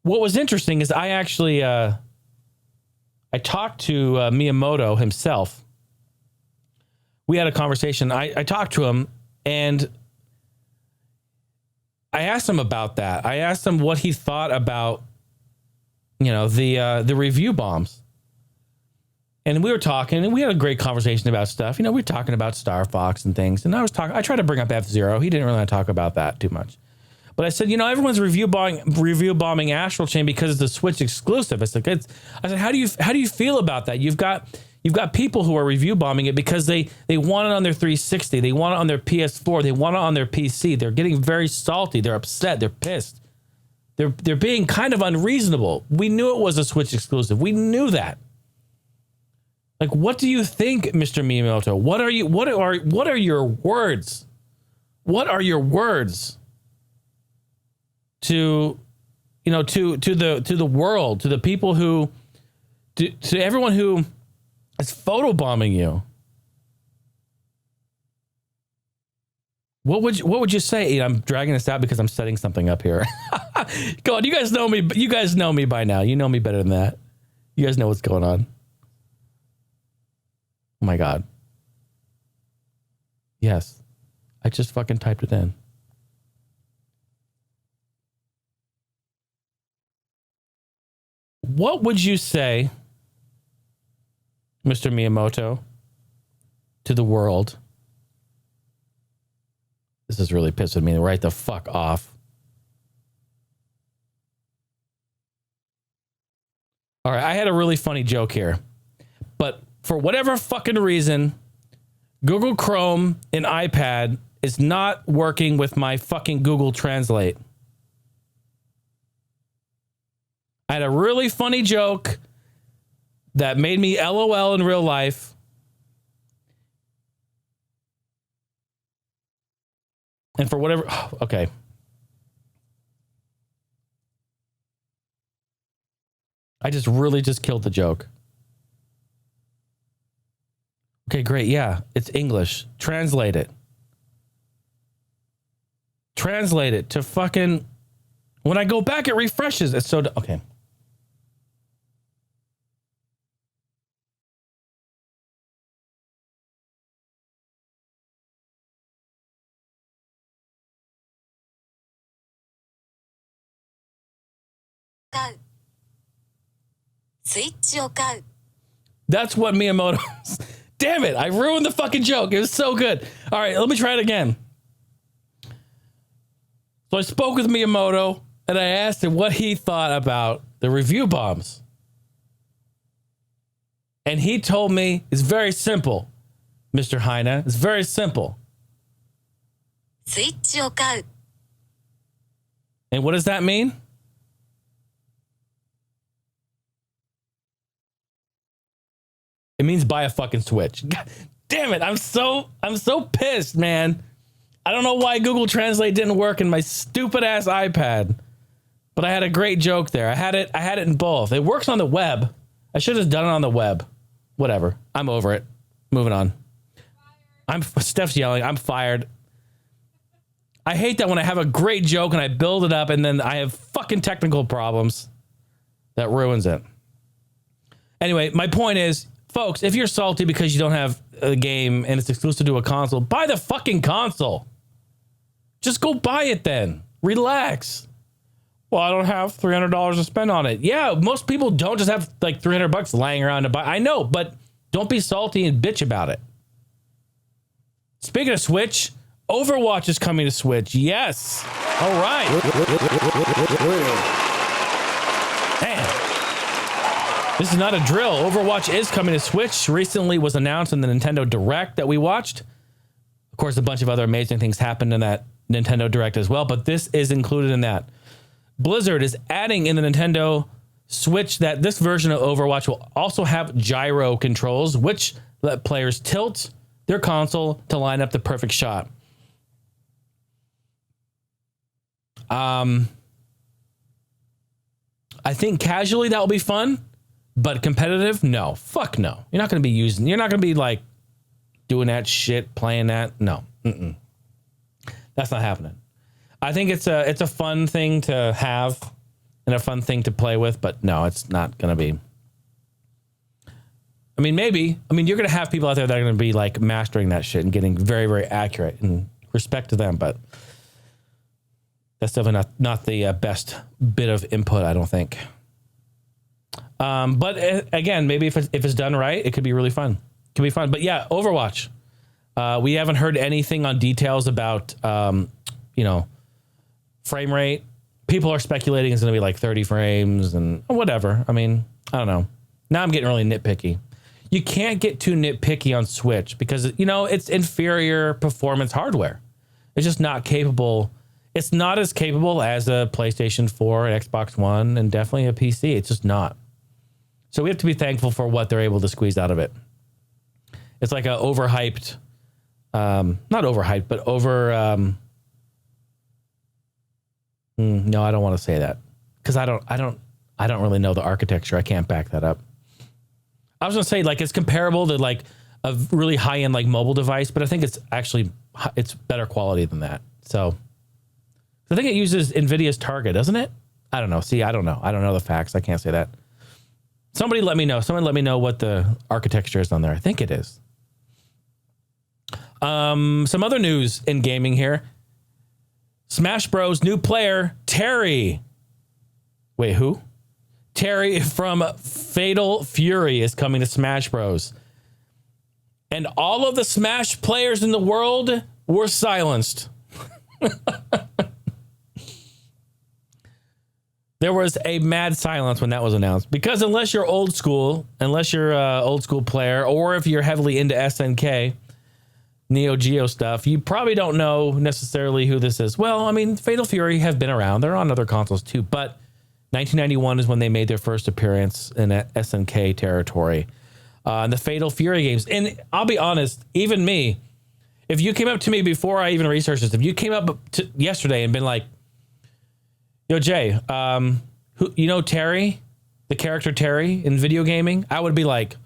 was interesting is I actually I talked to Miyamoto himself. We had a conversation. I talked to him, and I asked him about that. I asked him what he thought about, the review bombs. And we were talking, and we had a great conversation about stuff. We were talking about Star Fox and things. And I tried to bring up F-Zero. He didn't really want to talk about that too much. But I said, everyone's review bombing Astral Chain because it's a Switch exclusive. I said, how do you feel about that? You've got people who are review bombing it because they want it on their 360, they want it on their PS4, they want it on their PC. They're getting very salty. They're upset. They're pissed. They're being kind of unreasonable. We knew it was a Switch exclusive. We knew that. Like, what do you think, Mr. Miyamoto? What are your words? What are your words to the world, to the people who, to everyone who is photobombing you? What would you say? I'm dragging this out because I'm setting something up here. Go on, you guys know me. You guys know me by now. You know me better than that. You guys know what's going on. Oh my God. Yes, I just fucking typed it in. What would you say, Mr. Miyamoto, to the world? This is really pissing me right the fuck off. All right, I had a really funny joke here, but for whatever fucking reason, Google Chrome in iPad is not working with my fucking Google Translate. I had a really funny joke that made me LOL in real life. And for whatever, okay. I really just killed the joke. Okay, great. Yeah, it's English. Translate it. Translate it to fucking... When I go back, it refreshes. It's so... Okay. That's what Miyamoto... Damn it, I ruined the fucking joke. It was so good. All right, let me try it again. So I spoke with Miyamoto, and I asked him what he thought about the review bombs. And he told me it's very simple, Mr. Heine. It's very simple. And what does that mean? It means buy a fucking Switch. God damn it. I'm so pissed, man. I don't know why Google Translate didn't work in my stupid ass iPad. But I had a great joke there. I had it in both. It works on the web. I should have done it on the web. Whatever. I'm over it. Moving on. Steph's yelling. I'm fired. I hate that when I have a great joke and I build it up and then I have fucking technical problems. That ruins it. Anyway, my point is, folks, if you're salty because you don't have a game and it's exclusive to a console, buy the fucking console. Just go buy it then. Relax. Well, I don't have $300 to spend on it. Yeah, most people don't just have like $300 laying around to buy. I know, but don't be salty and bitch about it. Speaking of Switch, Overwatch is coming to Switch. Yes. All right. Man. This is not a drill. Overwatch is coming to Switch. Recently was announced in the Nintendo Direct that we watched. Of course, a bunch of other amazing things happened in that Nintendo Direct as well, but this is included in that. Blizzard is adding in the Nintendo Switch that this version of Overwatch will also have gyro controls, which let players tilt their console to line up the perfect shot. I think casually that will be fun. But competitive? No. Fuck no. You're not going to be like doing that shit, playing that. No. Mm-mm. That's not happening. I think it's a fun thing to have and a fun thing to play with, but no, it's not going to be. I mean, maybe. I mean, you're going to have people out there that are going to be like mastering that shit and getting very, very accurate, and respect to them, but that's definitely not the best bit of input, I don't think. But again, maybe if it's done right, it could be really fun. It could be fun. But yeah, Overwatch. We haven't heard anything on details about, frame rate. People are speculating it's going to be like 30 frames and whatever. I mean, I don't know. Now I'm getting really nitpicky. You can't get too nitpicky on Switch because, it's inferior performance hardware. It's just not capable. It's not as capable as a PlayStation 4, an Xbox One, and definitely a PC. It's just not. So we have to be thankful for what they're able to squeeze out of it. It's like a overhyped, not overhyped, but over. No, I don't want to say that because I don't really know the architecture. I can't back that up. I was gonna say like it's comparable to like a really high end like mobile device, but I think it's better quality than that. So I think it uses NVIDIA's Target, doesn't it? I don't know. See, I don't know. I don't know the facts. I can't say that. Somebody let me know. Someone let me know what the architecture is on there. I think it is. Some other news in gaming here. Smash Bros. New player, Terry. Wait, who? Terry from Fatal Fury is coming to Smash Bros. And all of the Smash players in the world were silenced. There was a mad silence when that was announced because unless you're old school player, or if you're heavily into SNK, Neo Geo stuff, you probably don't know necessarily who this is. Well, I mean, Fatal Fury have been around. They're on other consoles too, but 1991 is when they made their first appearance in SNK territory. The Fatal Fury games. And I'll be honest, even me, if you came up to me before I even researched this, if you came up to yesterday and been like, yo, Jay, who, you know Terry, the character Terry in video gaming? I would be like,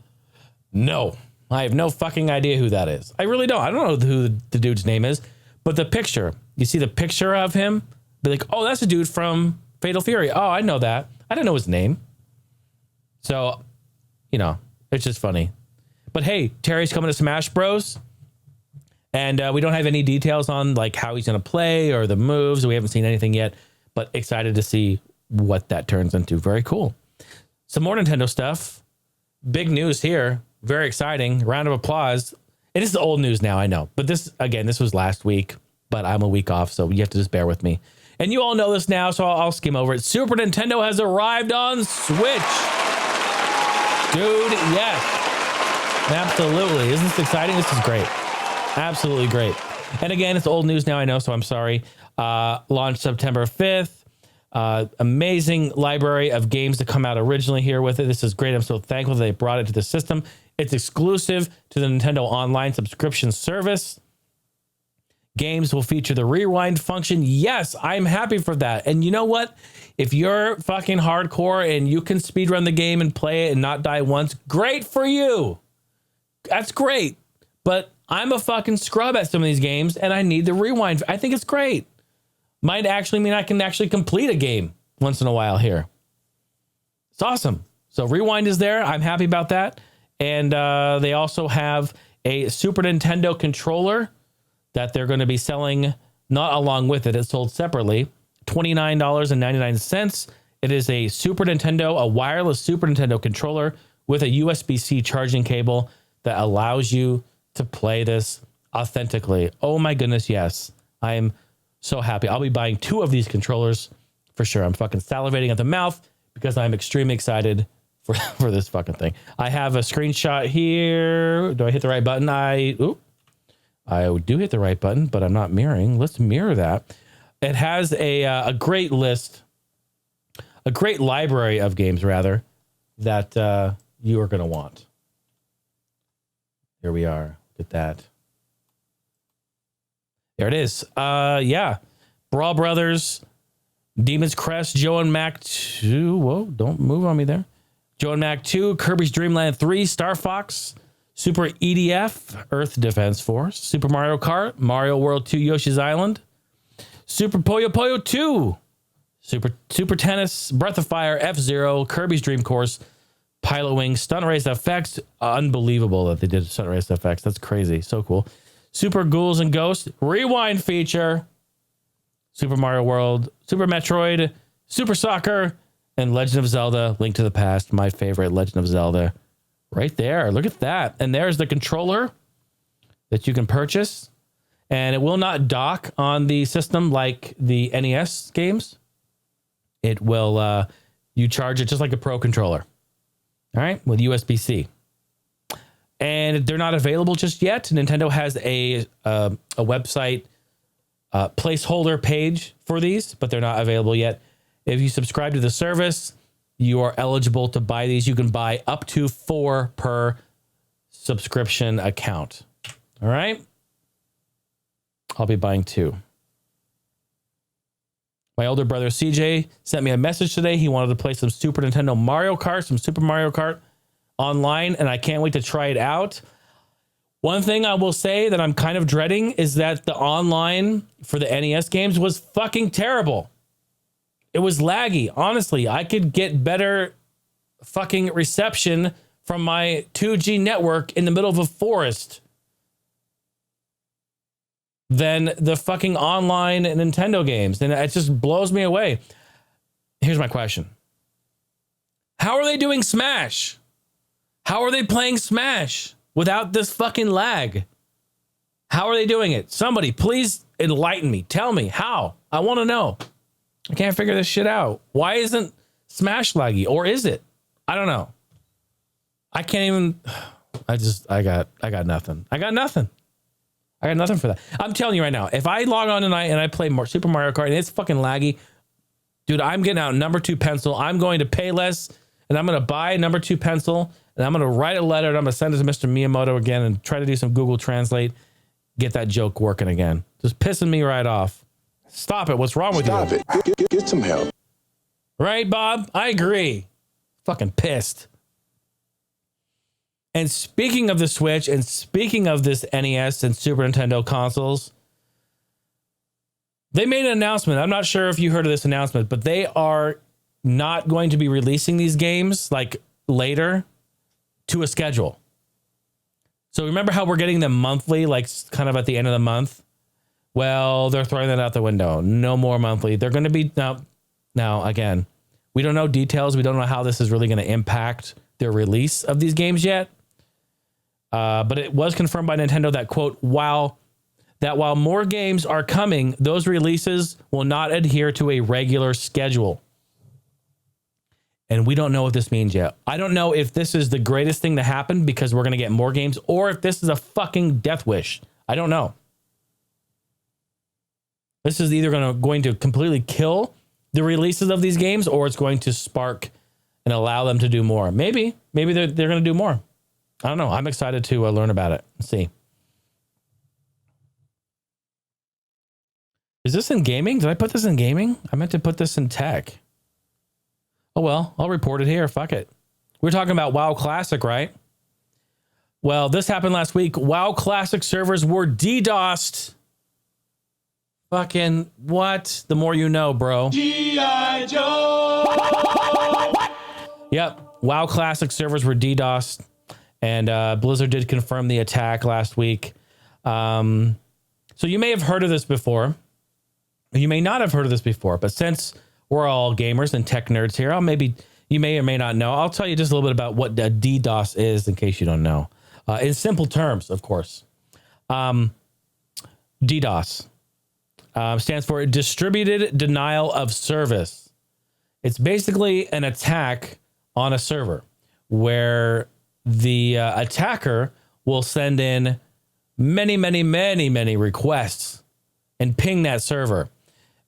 no, I have no fucking idea who that is. I really don't. I don't know who the dude's name is, but the picture, you see the picture of him, be like, oh, that's a dude from Fatal Fury. Oh, I know that. I didn't know his name. So, you know, it's just funny. But hey, Terry's coming to Smash Bros. And we don't have any details on like how he's going to play or the moves. We haven't seen anything yet, but excited to see what that turns into. Very cool. Some more Nintendo stuff. Big news here. Very exciting. Round of applause. It is the old news now, I know. But this, again, this was last week, but I'm a week off, so you have to just bear with me. And you all know this now, so I'll skim over it. Super Nintendo has arrived on Switch. Dude, yes. Absolutely. Isn't this exciting? This is great. Absolutely great. And again, it's old news now, I know, so I'm sorry. Launched September 5th. Amazing library of games that come out originally here with it. This is great. I'm so thankful that they brought it to the system. It's exclusive to the Nintendo Online subscription service. Games will feature the rewind function. Yes, I'm happy for that. And you know what? If you're fucking hardcore and you can speedrun the game and play it and not die once, great for you. That's great. But I'm a fucking scrub at some of these games and I need the rewind. I think it's great. Might actually mean I can actually complete a game once in a while here. It's awesome. So rewind is there. I'm happy about that. And they also have a Super Nintendo controller that they're going to be selling, not along with it. It's sold separately, $29.99. It is a Super Nintendo, a wireless Super Nintendo controller with a USB-C charging cable that allows you to play this authentically. Oh my goodness, yes. I am so happy. I'll be buying 2 of these controllers for sure. I'm fucking salivating at the mouth because I'm extremely excited for this fucking thing. I have a screenshot here. Do I hit the right button? I do hit the right button, but I'm not mirroring. Let's mirror that. It has a great list, a great library of games, rather, that you are going to want. Here we are. Look at that. There it is. Yeah. Brawl Brothers, Demon's Crest, Joe and Mac 2. Whoa, don't move on me there. Joe and Mac 2, Kirby's Dream Land 3, Star Fox, Super EDF, Earth Defense Force, Super Mario Kart, Mario World 2, Yoshi's Island, Super Puyo Puyo 2, Super Tennis, Breath of Fire, F-Zero, Kirby's Dream Course, Pilot Wing, Stunt Race FX. Unbelievable that they did Stunt Race FX. That's crazy. So cool. Super Ghouls and Ghosts, Rewind feature, Super Mario World, Super Metroid, Super Soccer, and Legend of Zelda, Link to the Past, my favorite Legend of Zelda. Right there. Look at that. And there's the controller that you can purchase. And it will not dock on the system like the NES games. It will, you charge it just like a Pro controller. All right, with USB-C. And they're not available just yet. Nintendo has a website placeholder page for these, but they're not available yet. If you subscribe to the service, you are eligible to buy these. You can buy up to 4 per subscription account. All right. I'll be buying 2. My older brother CJ sent me a message today. He wanted to play some Super Nintendo Mario Kart, some Super Mario Kart online, and I can't wait to try it out. One thing I will say that I'm kind of dreading is that the online for the NES games was fucking terrible. It was laggy. Honestly, I could get better fucking reception from my 2G network in the middle of a forest than the fucking online Nintendo games. And it just blows me away. Here's my question. How are they doing Smash? How are they playing Smash without this fucking lag? How are they doing it? Somebody please enlighten me. Tell me how. I want to know. I can't figure this shit out. Why isn't Smash laggy? Or is it? I don't know. I can't even. I got nothing. I I got nothing for that. I'm telling you right now, if I log on tonight and I play Super Mario Kart and it's fucking laggy, dude, I'm getting out number 2 pencil. I'm going to pay less and I'm going to buy number 2 pencil and I'm going to write a letter and I'm going to send it to Mr. Miyamoto again and try to do some Google Translate, get that joke working again. Just pissing me right off. Stop it. What's wrong with you? Stop it. Get some help. Right, Bob? I agree. Fucking pissed. And speaking of the Switch and speaking of this NES and Super Nintendo consoles, they made an announcement. I'm not sure if you heard of this announcement, but they are not going to be releasing these games like later to a schedule. So remember how we're getting them monthly, like kind of at the end of the month? Well, they're throwing that out the window. No more monthly. They're going to be now again, we don't know details. We don't know how this is really going to impact their release of these games yet. But it was confirmed by Nintendo that, quote, while more games are coming, those releases will not adhere to a regular schedule. And we don't know what this means yet. I don't know if this is the greatest thing to happen because we're going to get more games or if this is a fucking death wish. I don't know. This is either going to completely kill the releases of these games or it's going to spark and allow them to do more. Maybe they're going to do more. I don't know. I'm excited to learn about it. Let's see. Is this in gaming? Did I put this in gaming? I meant to put this in tech. Oh, well, I'll report it here. Fuck it. We're talking about WoW Classic, right? Well, this happened last week. WoW Classic servers were DDoSed. Fucking what? The more you know, bro. G.I. Joe! Yep. WoW Classic servers were DDoSed. And Blizzard did confirm the attack last week. So you may have heard of this before. You may not have heard of this before. But since we're all gamers and tech nerds here, you may or may not know. I'll tell you just a little bit about what a DDoS is in case you don't know. In simple terms, of course. DDoS stands for Distributed Denial of Service. It's basically an attack on a server where the attacker will send in many requests and ping that server.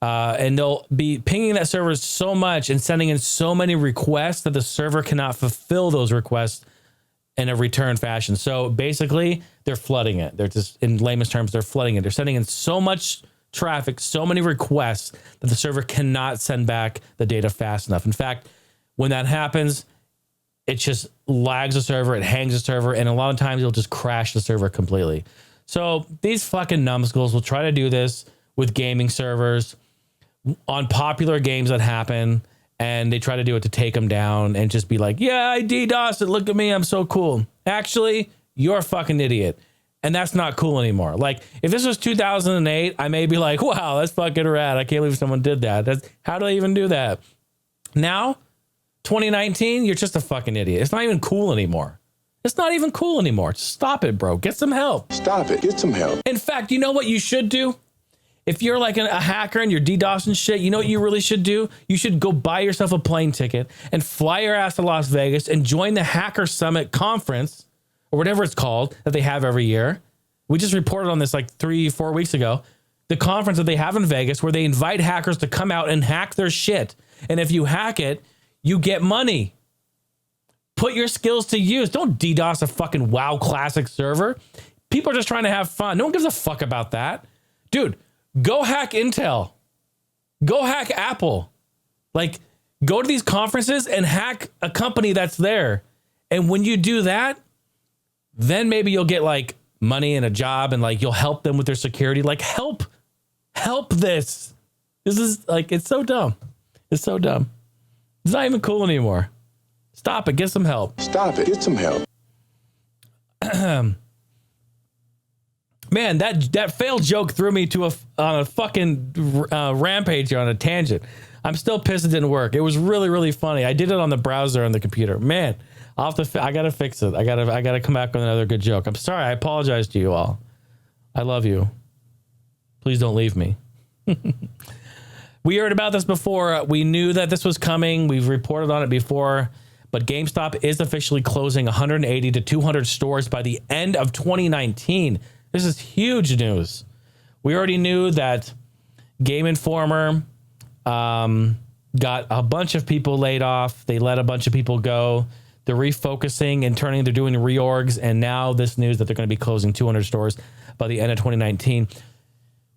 And they'll be pinging that server so much and sending in so many requests that the server cannot fulfill those requests in a return fashion. So basically, they're flooding it. They're just, in layman's terms, they're flooding it. They're sending in so much traffic, so many requests that the server cannot send back the data fast enough. In fact, when that happens, it just lags the server, it hangs the server, and a lot of times it'll just crash the server completely. So these fucking numbskulls will try to do this with gaming servers on popular games that happen, and they try to do it to take them down and just be like, yeah, I DDoS it, look at me, I'm so cool. Actually, you're a fucking idiot. And that's not cool anymore. Like, if this was 2008, I may be like, wow, that's fucking rad. I can't believe someone did that. How do they even do that? Now, 2019, you're just a fucking idiot. It's not even cool anymore. It's not even cool anymore. Stop it, bro. Get some help. Stop it. Get some help. In fact, you know what you should do? If you're like a hacker and you're DDoSing shit, you know what you really should do? You should go buy yourself a plane ticket and fly your ass to Las Vegas and join the Hacker Summit conference or whatever it's called that they have every year. We just reported on this like 3-4 weeks ago. The conference that they have in Vegas where they invite hackers to come out and hack their shit. And if you hack it, you get money. Put your skills to use. Don't DDoS a fucking WoW Classic server. People are just trying to have fun. No one gives a fuck about that. Dude, go hack Intel. Go hack Apple. Like, go to these conferences and hack a company that's there. And when you do that, then maybe you'll get like money and a job and like you'll help them with their security. Like, help this. This is like, it's so dumb. It's so dumb. It's not even cool anymore. Stop it. Get some help. Stop it. Get some help. Man, that failed joke threw me on a fucking rampage on a tangent. I'm still pissed it didn't work. It was really, really funny. I did it on the browser on the computer. Man, I gotta fix it. I gotta come back with another good joke. I'm sorry. I apologize to you all. I love you. Please don't leave me. We heard about this before. We knew that this was coming. We've reported on it before. But GameStop is officially closing 180 to 200 stores by the end of 2019. This is huge news. We already knew that Game Informer got a bunch of people laid off. They let a bunch of people go. They're refocusing and they're doing reorgs. And now this news that they're going to be closing 200 stores by the end of 2019.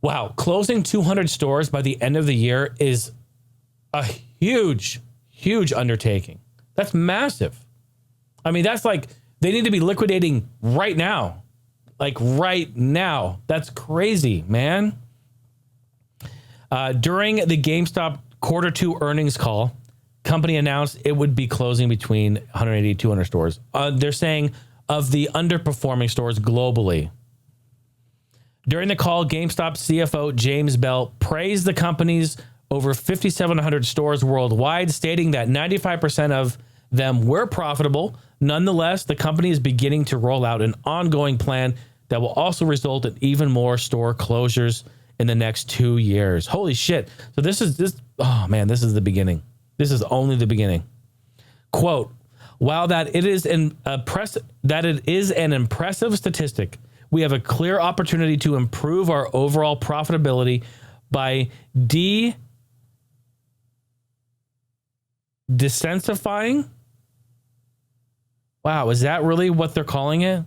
Wow. Closing 200 stores by the end of the year is a huge, huge undertaking. That's massive. I mean, that's like, they need to be liquidating right now. Like right now. That's crazy, man. During the GameStop Q2 earnings call, company announced it would be closing between 180 to 200 stores. They're saying of the underperforming stores globally. During the call, GameStop CFO James Bell praised the company's over 5,700 stores worldwide, stating that 95% of them were profitable. Nonetheless, the company is beginning to roll out an ongoing plan that will also result in even more store closures in the next 2 years. Holy shit. So this is the beginning. This is only the beginning. Quote, while that it is an impressive statistic, we have a clear opportunity to improve our overall profitability by desensifying. Wow, is that really what they're calling it?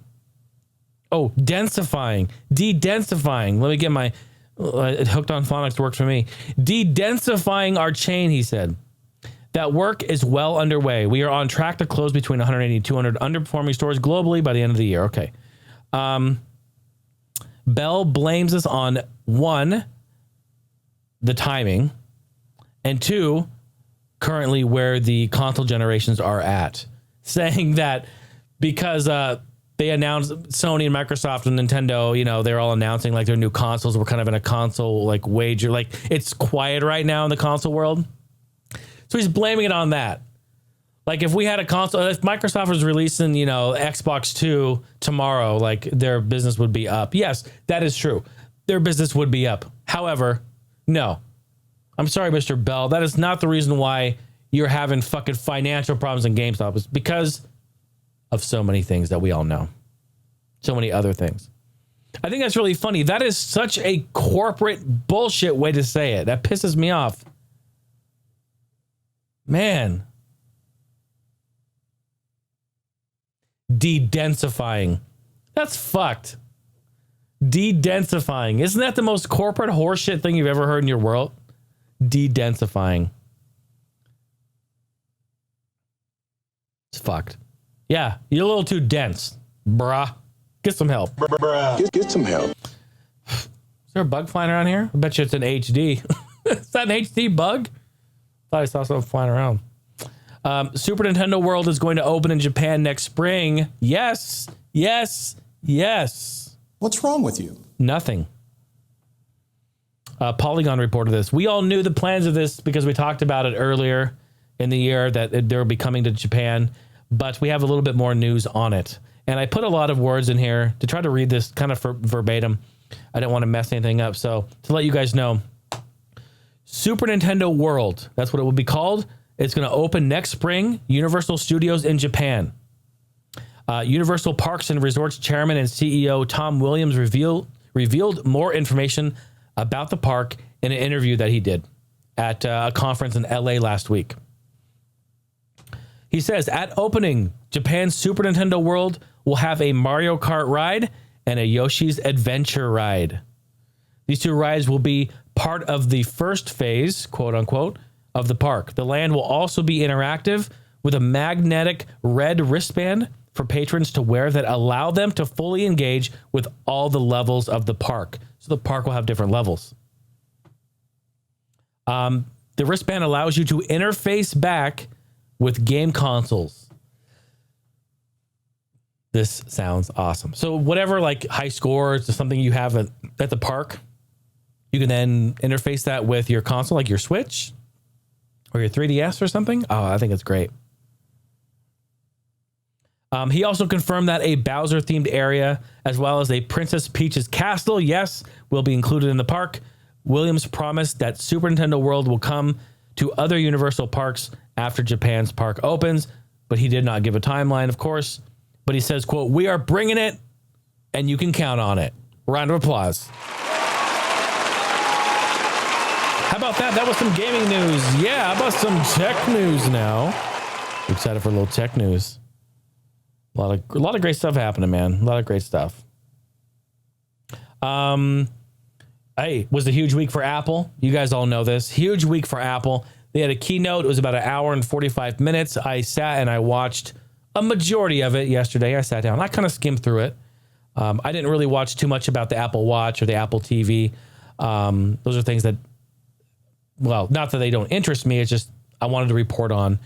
Oh, densifying, de-densifying. Let me get my hooked on phonics works for me. De-densifying our chain, he said. That work is well underway. We are on track to close between 180 and 200 underperforming stores globally by the end of the year. Okay. Bell blames us on 1, the timing, and 2, currently where the console generations are at, saying that because they announced Sony and Microsoft and Nintendo, you know, they're all announcing like their new consoles. We're kind of in a console like wager, like it's quiet right now in the console world. So he's blaming it on that. Like if we had a console, if Microsoft was releasing, you know, Xbox 2 tomorrow, like their business would be up. Yes, that is true. Their business would be up. However, no. I'm sorry, Mr. Bell. That is not the reason why you're having fucking financial problems in GameStop. It's because of so many things that we all know. So many other things. I think that's really funny. That is such a corporate bullshit way to say it. That pisses me off. Man. De-densifying. That's fucked. De-densifying. Isn't that the most corporate horseshit thing you've ever heard in your world? De-densifying. It's fucked. Yeah, you're a little too dense, bruh. Get some help. Get some help. Is there a bug flying around here? I bet you it's an HD. Is that an HD bug? Thought I saw something flying around. Super Nintendo World is going to open in Japan next spring. Yes, yes, yes. What's wrong with you? Nothing. Polygon reported this. We all knew the plans of this because we talked about it earlier in the year that they'll be coming to Japan, but we have a little bit more news on it. And I put a lot of words in here to try to read this kind of verbatim. I didn't want to mess anything up. So to let you guys know, Super Nintendo World, that's what it will be called. It's going to open next spring, Universal Studios in Japan. Universal Parks and Resorts Chairman and CEO Tom Williams revealed more information about the park in an interview that he did at a conference in LA last week. He says, at opening, Japan's Super Nintendo World will have a Mario Kart ride and a Yoshi's Adventure ride. These two rides will be part of the first phase, quote unquote, of the park. The land will also be interactive with a magnetic red wristband for patrons to wear that allow them to fully engage with all the levels of the park. So the park will have different levels. The wristband allows you to interface back with game consoles. This sounds awesome. So whatever like high scores or something you have at the park, you can then interface that with your console, like your Switch or your 3DS or something. Oh, I think it's great. He also confirmed that a Bowser-themed area, as well as a Princess Peach's castle, yes, will be included in the park. Williams promised that Super Nintendo World will come to other Universal parks after Japan's park opens, but he did not give a timeline, of course. But he says, quote, "We are bringing it, and you can count on it." Round of applause. How about that? That was some gaming news. Yeah, how about some tech news now? Excited for a little tech news. A lot of great stuff happening, man. A lot of great stuff. Hey, was a huge week for Apple. You guys all know this. Huge week for Apple. They had a keynote. It was about an hour and 45 minutes. I sat and I watched a majority of it yesterday. I sat down. I kind of skimmed through it. I didn't really watch too much about the Apple Watch or the Apple TV. Those are things that, well, not that they don't interest me. It's just I wanted to report on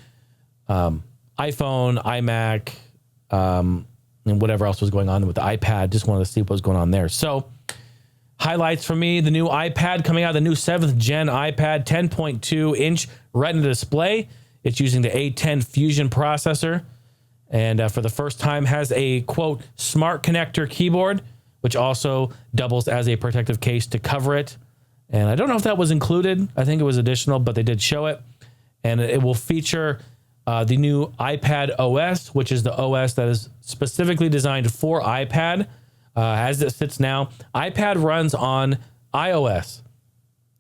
iPhone, iMac, and whatever else was going on with the iPad. Just wanted to see what was going on there. So highlights for me, the new iPad coming out, the new 7th gen iPad, 10.2-inch Retina display. It's using the A10 Fusion processor. And for the first time has a, quote, smart connector keyboard, which also doubles as a protective case to cover it. And I don't know if that was included. I think it was additional, but they did show it. And it will feature the new iPad OS, which is the OS that is specifically designed for iPad. As it sits now, iPad runs on iOS,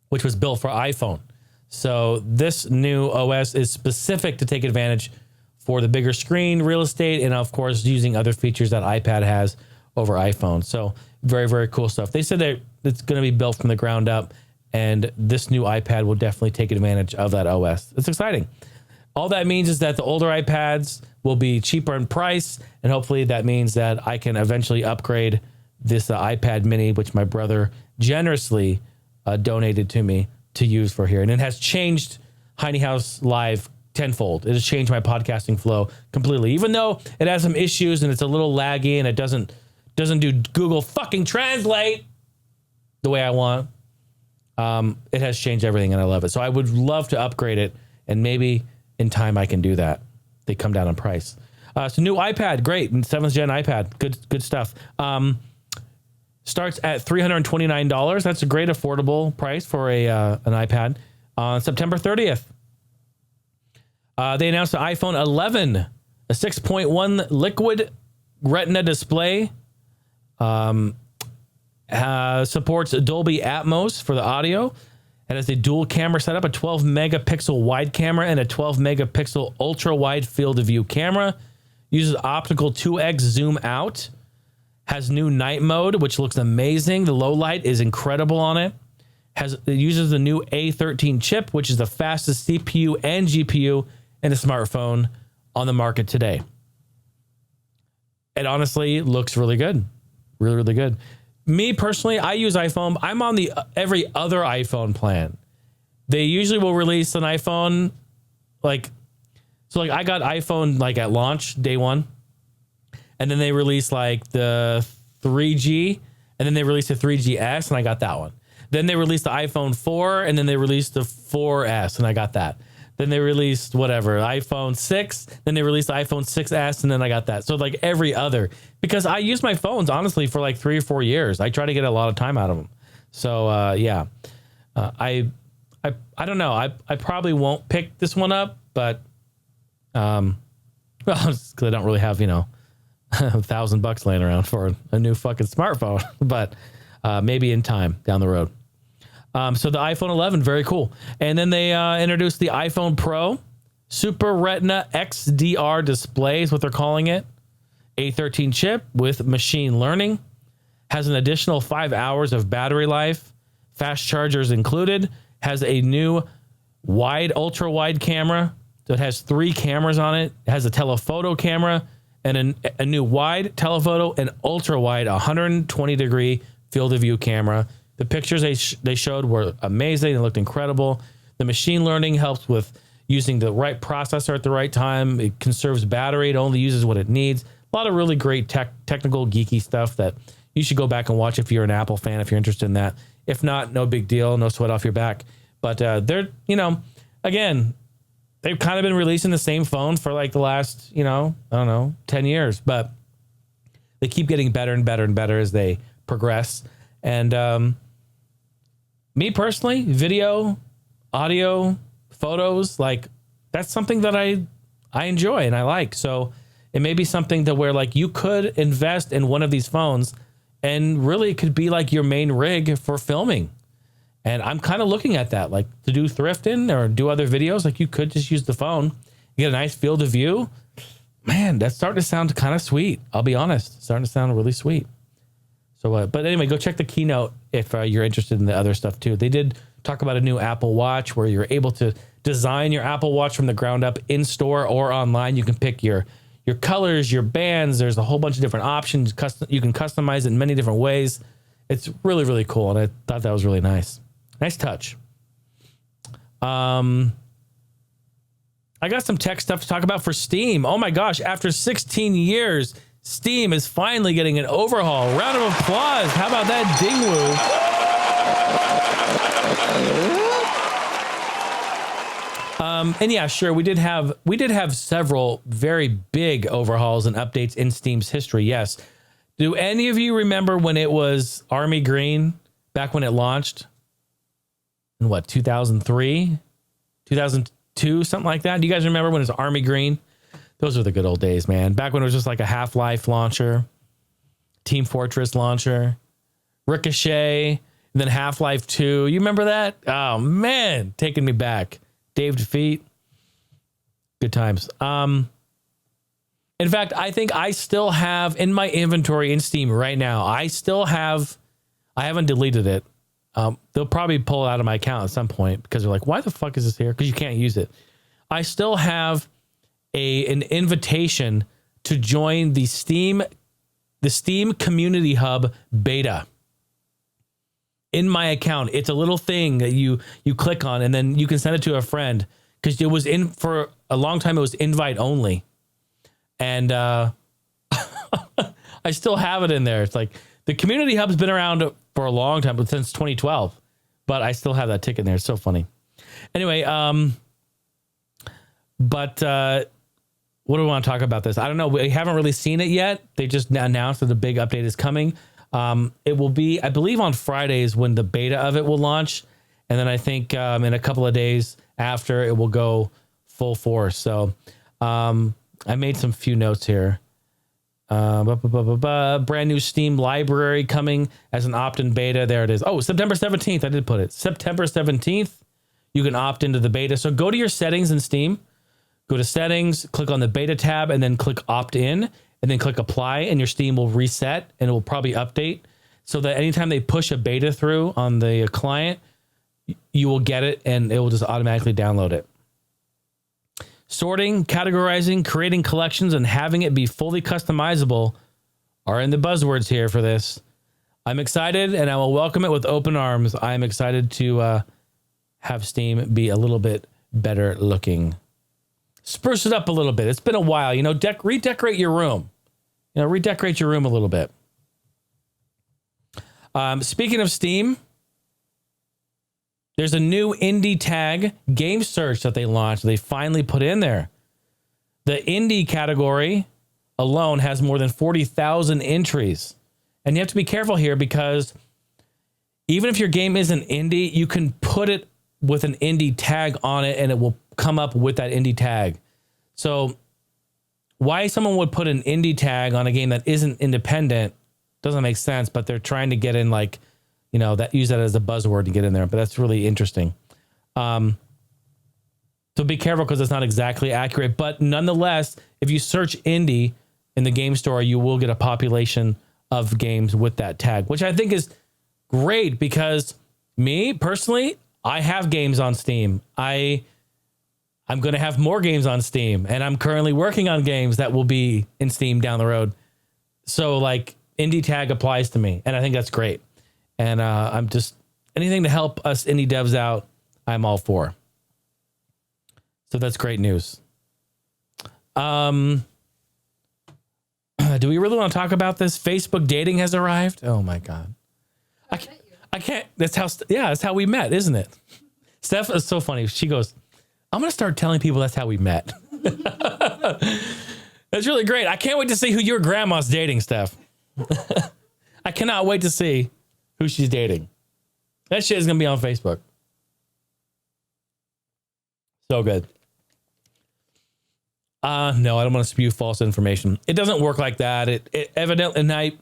which was built for iPhone. So this new OS is specific to take advantage for the bigger screen, real estate, and of course, using other features that iPad has over iPhone. So very, very cool stuff. They said that it's going to be built from the ground up, and this new iPad will definitely take advantage of that OS. It's exciting. All that means is that the older iPads will be cheaper in price, and hopefully that means that I can eventually upgrade this iPad mini, which my brother generously donated to me to use for here. And it has changed Heine House Live tenfold. It has changed my podcasting flow completely. Even though it has some issues and it's a little laggy and it doesn't do Google fucking Translate the way I want, it has changed everything and I love it. So I would love to upgrade it, and maybe in time I can do that. They come down in price. So new iPad, great. 7th gen iPad, good stuff. Starts at $329. That's a great affordable price for an iPad. On September 30th, they announced the iPhone 11, a 6.1 liquid Retina display. Supports Dolby Atmos for the audio. It has a dual camera setup, a 12 megapixel wide camera and a 12 megapixel ultra wide field of view camera. Uses optical 2x zoom out. Has new night mode, which looks amazing. The low light is incredible on it. It uses the new A13 chip, which is the fastest CPU and GPU in a smartphone on the market today. It honestly looks really good. Really, really good. Me personally, I use iPhone. I'm on the every other iPhone plan. They usually will release an iPhone I got iPhone like at launch, day one. And then they released like the 3G, and then they released the 3GS, and I got that one. Then they released the iPhone 4, and then they released the 4S, and I got that. Then they released iPhone 6, then they released the iPhone 6S, and then I got that. So like every other, because I use my phones honestly for like 3 or 4 years. I try to get a lot of time out of them. So yeah, I don't know. I probably won't pick this one up, but well, because I don't really have $1,000 laying around for a new fucking smartphone, but maybe in time down the road. So the iPhone 11, very cool. And then they introduced the iPhone Pro Super Retina XDR display is what they're calling it. A13 chip with machine learning. Has an additional 5 hours of battery life. Fast chargers included. Has a new ultra wide camera. So it has 3 cameras on it. It has a telephoto camera and a new wide telephoto and ultra wide 120 degree field of view camera. The pictures they showed were amazing. They looked incredible. The machine learning helps with using the right processor at the right time. It conserves battery. It only uses what it needs. A lot of really great technical geeky stuff that you should go back and watch if you're an Apple fan, if you're interested in that. If not, no big deal. No sweat off your back. But they're, again, they've kind of been releasing the same phone for like the last, 10 years. But they keep getting better and better and better as they progress. And me personally, video, audio, photos, like that's something that I enjoy and I like. So it may be something that where like you could invest in one of these phones and really it could be like your main rig for filming. And I'm kind of looking at that, like to do thrifting or do other videos. Like you could just use the phone, you get a nice field of view. Man, that's starting to sound kind of sweet. I'll be honest, it's starting to sound really sweet. So, but anyway, go check the keynote if you're interested in the other stuff too. They did talk about a new Apple Watch where you're able to design your Apple Watch from the ground up in store or online. You can pick your colors, your bands. There's a whole bunch of different options. You can customize it in many different ways. It's really, really cool. And I thought that was really nice. Nice touch. I got some tech stuff to talk about for Steam. Oh my gosh, after 16 years, Steam is finally getting an overhaul. Round of applause. How about that dingwoo? And yeah, sure, we did have several very big overhauls and updates in Steam's history. Yes. Do any of you remember when it was Army Green back when it launched? In what, 2003, 2002, something like that? Do you guys remember when it was Army Green? Those were the good old days, man. Back when it was just like a Half-Life launcher, Team Fortress launcher, Ricochet, and then Half-Life 2. You remember that? Oh, man. Taking me back. Dave Defeat. Good times. In fact, I think I still have in my inventory in Steam right now, I haven't deleted it. They'll probably pull it out of my account at some point because they're like, why the fuck is this here? Because you can't use it. I still have an invitation to join the Steam Community Hub beta in my account. It's a little thing that you click on and then you can send it to a friend because it was in for a long time. It was invite only. And I still have it in there. It's like the Community Hub's been around for a long time, but since 2012, but I still have that ticket in there. It's so funny. Anyway, but what do we want to talk about this? I don't know. We haven't really seen it yet. They just announced that the big update is coming. It will be, I believe, on Fridays when the beta of it will launch. And then I think in a couple of days after, it will go full force. So I made some few notes here. Brand new Steam library coming as an opt-in beta. There it is. Oh, September 17th. I did put it. September 17th. You can opt into the beta. So go to your settings in Steam. Go to settings, click on the beta tab, and then click opt in, and then click apply, and your Steam will reset, and it will probably update so that anytime they push a beta through on the client, you will get it, and it will just automatically download it. Sorting, categorizing, creating collections, and having it be fully customizable are in the buzzwords here for this. I'm excited, and I will welcome it with open arms. I'm excited to have Steam be a little bit better looking. Spruce it up a little bit. It's been a while, redecorate your room. Redecorate your room a little bit. Speaking of Steam, there's a new indie tag game search that they launched. They finally put in there. The indie category alone has more than 40,000 entries. And you have to be careful here because even if your game isn't indie, you can put it with an indie tag on it and it will come up with that indie tag. So why someone would put an indie tag on a game that isn't independent doesn't make sense, but they're trying to get in use that as a buzzword to get in there. But that's really interesting. So be careful because it's not exactly accurate, but nonetheless, if you search indie in the game store, you will get a population of games with that tag, which I think is great because me personally, I have games on Steam. I'm going to have more games on Steam, and I'm currently working on games that will be in Steam down the road. So indie tag applies to me, and I think that's great. And I'm just anything to help us indie devs out, I'm all for. So that's great news. Do we really want to talk about this? Facebook dating has arrived. Oh my God. I can't. That's how we met, isn't it? Steph is so funny. She goes, I'm going to start telling people that's how we met. That's really great. I can't wait to see who your grandma's dating, Steph. I cannot wait to see who she's dating. That shit is going to be on Facebook. So good. No, I don't want to spew false information. It doesn't work like that. It evidently,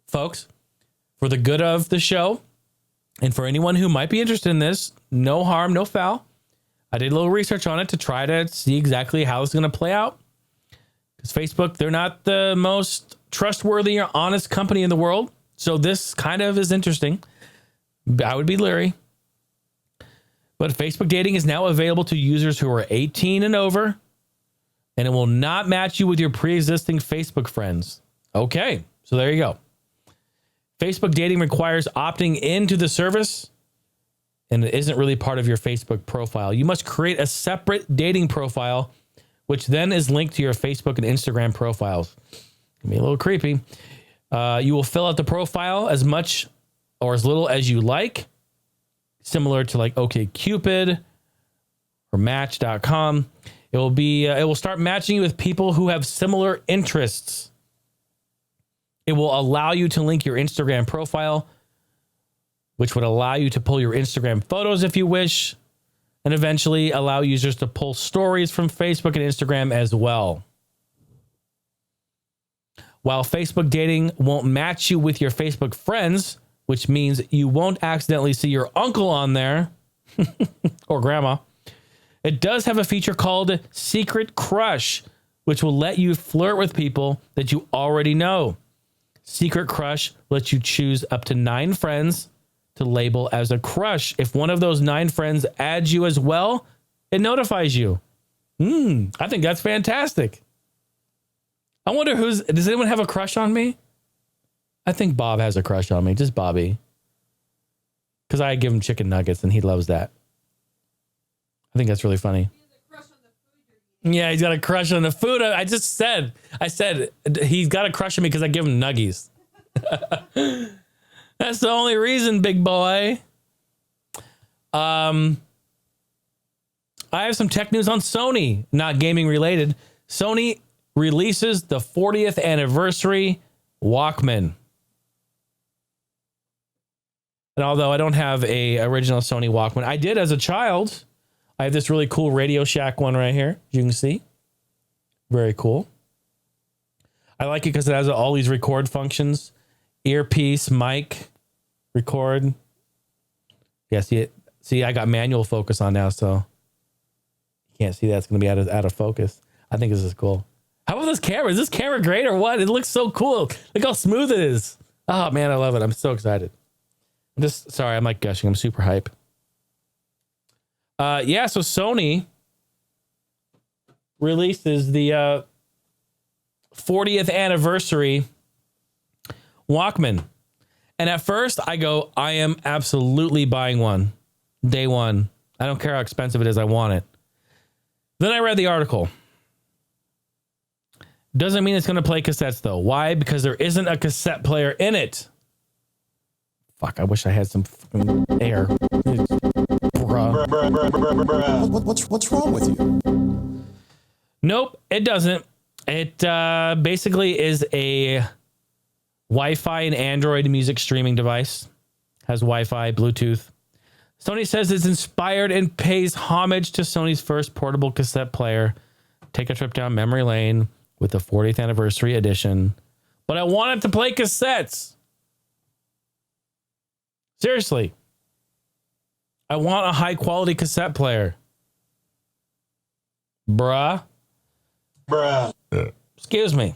folks, for the good of the show. And for anyone who might be interested in this, no harm, no foul. I did a little research on it to try to see exactly how it's going to play out. Because Facebook, they're not the most trustworthy or honest company in the world. So this kind of is interesting. I would be leery. But Facebook dating is now available to users who are 18 and over. And it will not match you with your pre-existing Facebook friends. Okay, so there you go. Facebook dating requires opting into the service, and it isn't really part of your Facebook profile. You must create a separate dating profile, which then is linked to your Facebook and Instagram profiles. Can be a little creepy. You will fill out the profile as much or as little as you like, similar to like OkCupid or Match.com. It will start matching you with people who have similar interests. It will allow you to link your Instagram profile, which would allow you to pull your Instagram photos if you wish, and eventually allow users to pull stories from Facebook and Instagram as well. While Facebook dating won't match you with your Facebook friends, which means you won't accidentally see your uncle on there or grandma, it does have a feature called Secret Crush, which will let you flirt with people that you already know. Secret Crush lets you choose up to 9 friends to label as a crush. If one of those 9 friends adds you as well, it notifies you. I think that's fantastic. I wonder does anyone have a crush on me? I think Bob has a crush on me, just Bobby. Because I give him chicken nuggets and he loves that. I think that's really funny. Yeah, he's got a crush on the food. I said he's got a crush on me because I give him nuggies. That's the only reason, big boy. I have some tech news on Sony, not gaming related. Sony releases the 40th anniversary Walkman. And although I don't have a original Sony Walkman, I did as a child. I have this really cool Radio Shack one right here. You can see. Very cool. I like it because it has all these record functions. Earpiece, mic, record. Yeah, see, I got manual focus on now, so you can't see that. It's going to be out of focus. I think this is cool. How about this camera? Is this camera great or what? It looks so cool. Look how smooth it is. Oh, man, I love it. I'm so excited. Sorry, I'm like gushing. I'm super hype. So Sony releases the 40th anniversary Walkman. And at first I go, I am absolutely buying one. Day one. I don't care how expensive it is. I want it. Then I read the article. Doesn't mean it's going to play cassettes though. Why? Because there isn't a cassette player in it. Fuck, I wish I had some fucking air. What's wrong with you? Nope, it doesn't. It basically is a Wi-Fi and Android music streaming device. Has Wi-Fi, Bluetooth. Sony says it's inspired and pays homage to Sony's first portable cassette player. Take a trip down memory lane with the 40th anniversary edition. But I want it to play cassettes. Seriously. I want a high quality cassette player. Bruh. Excuse me.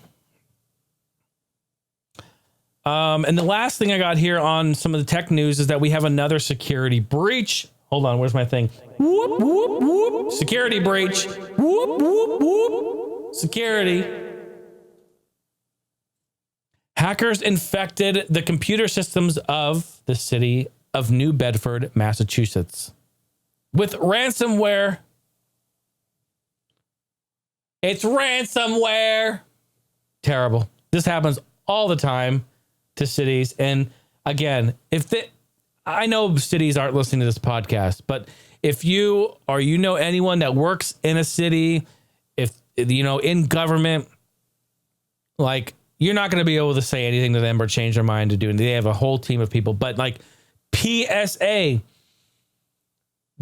And the last thing I got here on some of the tech news is that we have another security breach. Hold on, where's my thing? Whoop, whoop, whoop. Security breach. Whoop, whoop, whoop. Security. Hackers infected the computer systems of the city of New Bedford, Massachusetts, with ransomware. It's ransomware. Terrible. This happens all the time to cities. And again, I know cities aren't listening to this podcast, but if you or you know anyone that works in a city, if you know in government, like you're not going to be able to say anything to them or change their mind to do it. They have a whole team of people, but like PSA,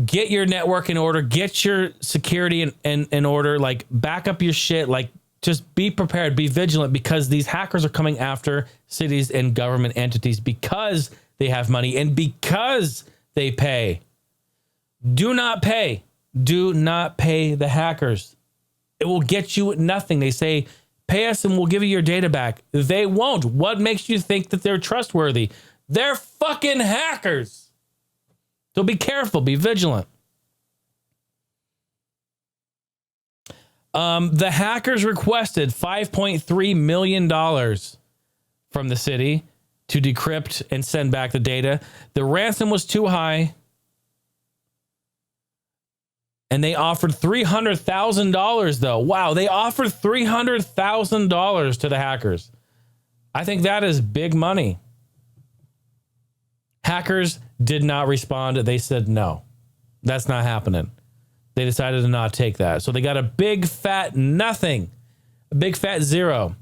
get your network in order, get your security in order, like back up your shit, like just be prepared, be vigilant, because these hackers are coming after cities and government entities because they have money and because they pay. Do not pay. Do not pay the hackers. It will get you nothing. They say, pay us and we'll give you your data back. They won't. What makes you think that they're trustworthy? They're fucking hackers. So be careful. Be vigilant. The hackers requested $5.3 million from the city to decrypt and send back the data. The ransom was too high, and they offered $300,000 though. Wow, they offered $300,000 to the hackers. I think that is big money. Hackers did not respond. They said no, that's not happening. They decided to not take that. So they got a big fat nothing, a big fat zero.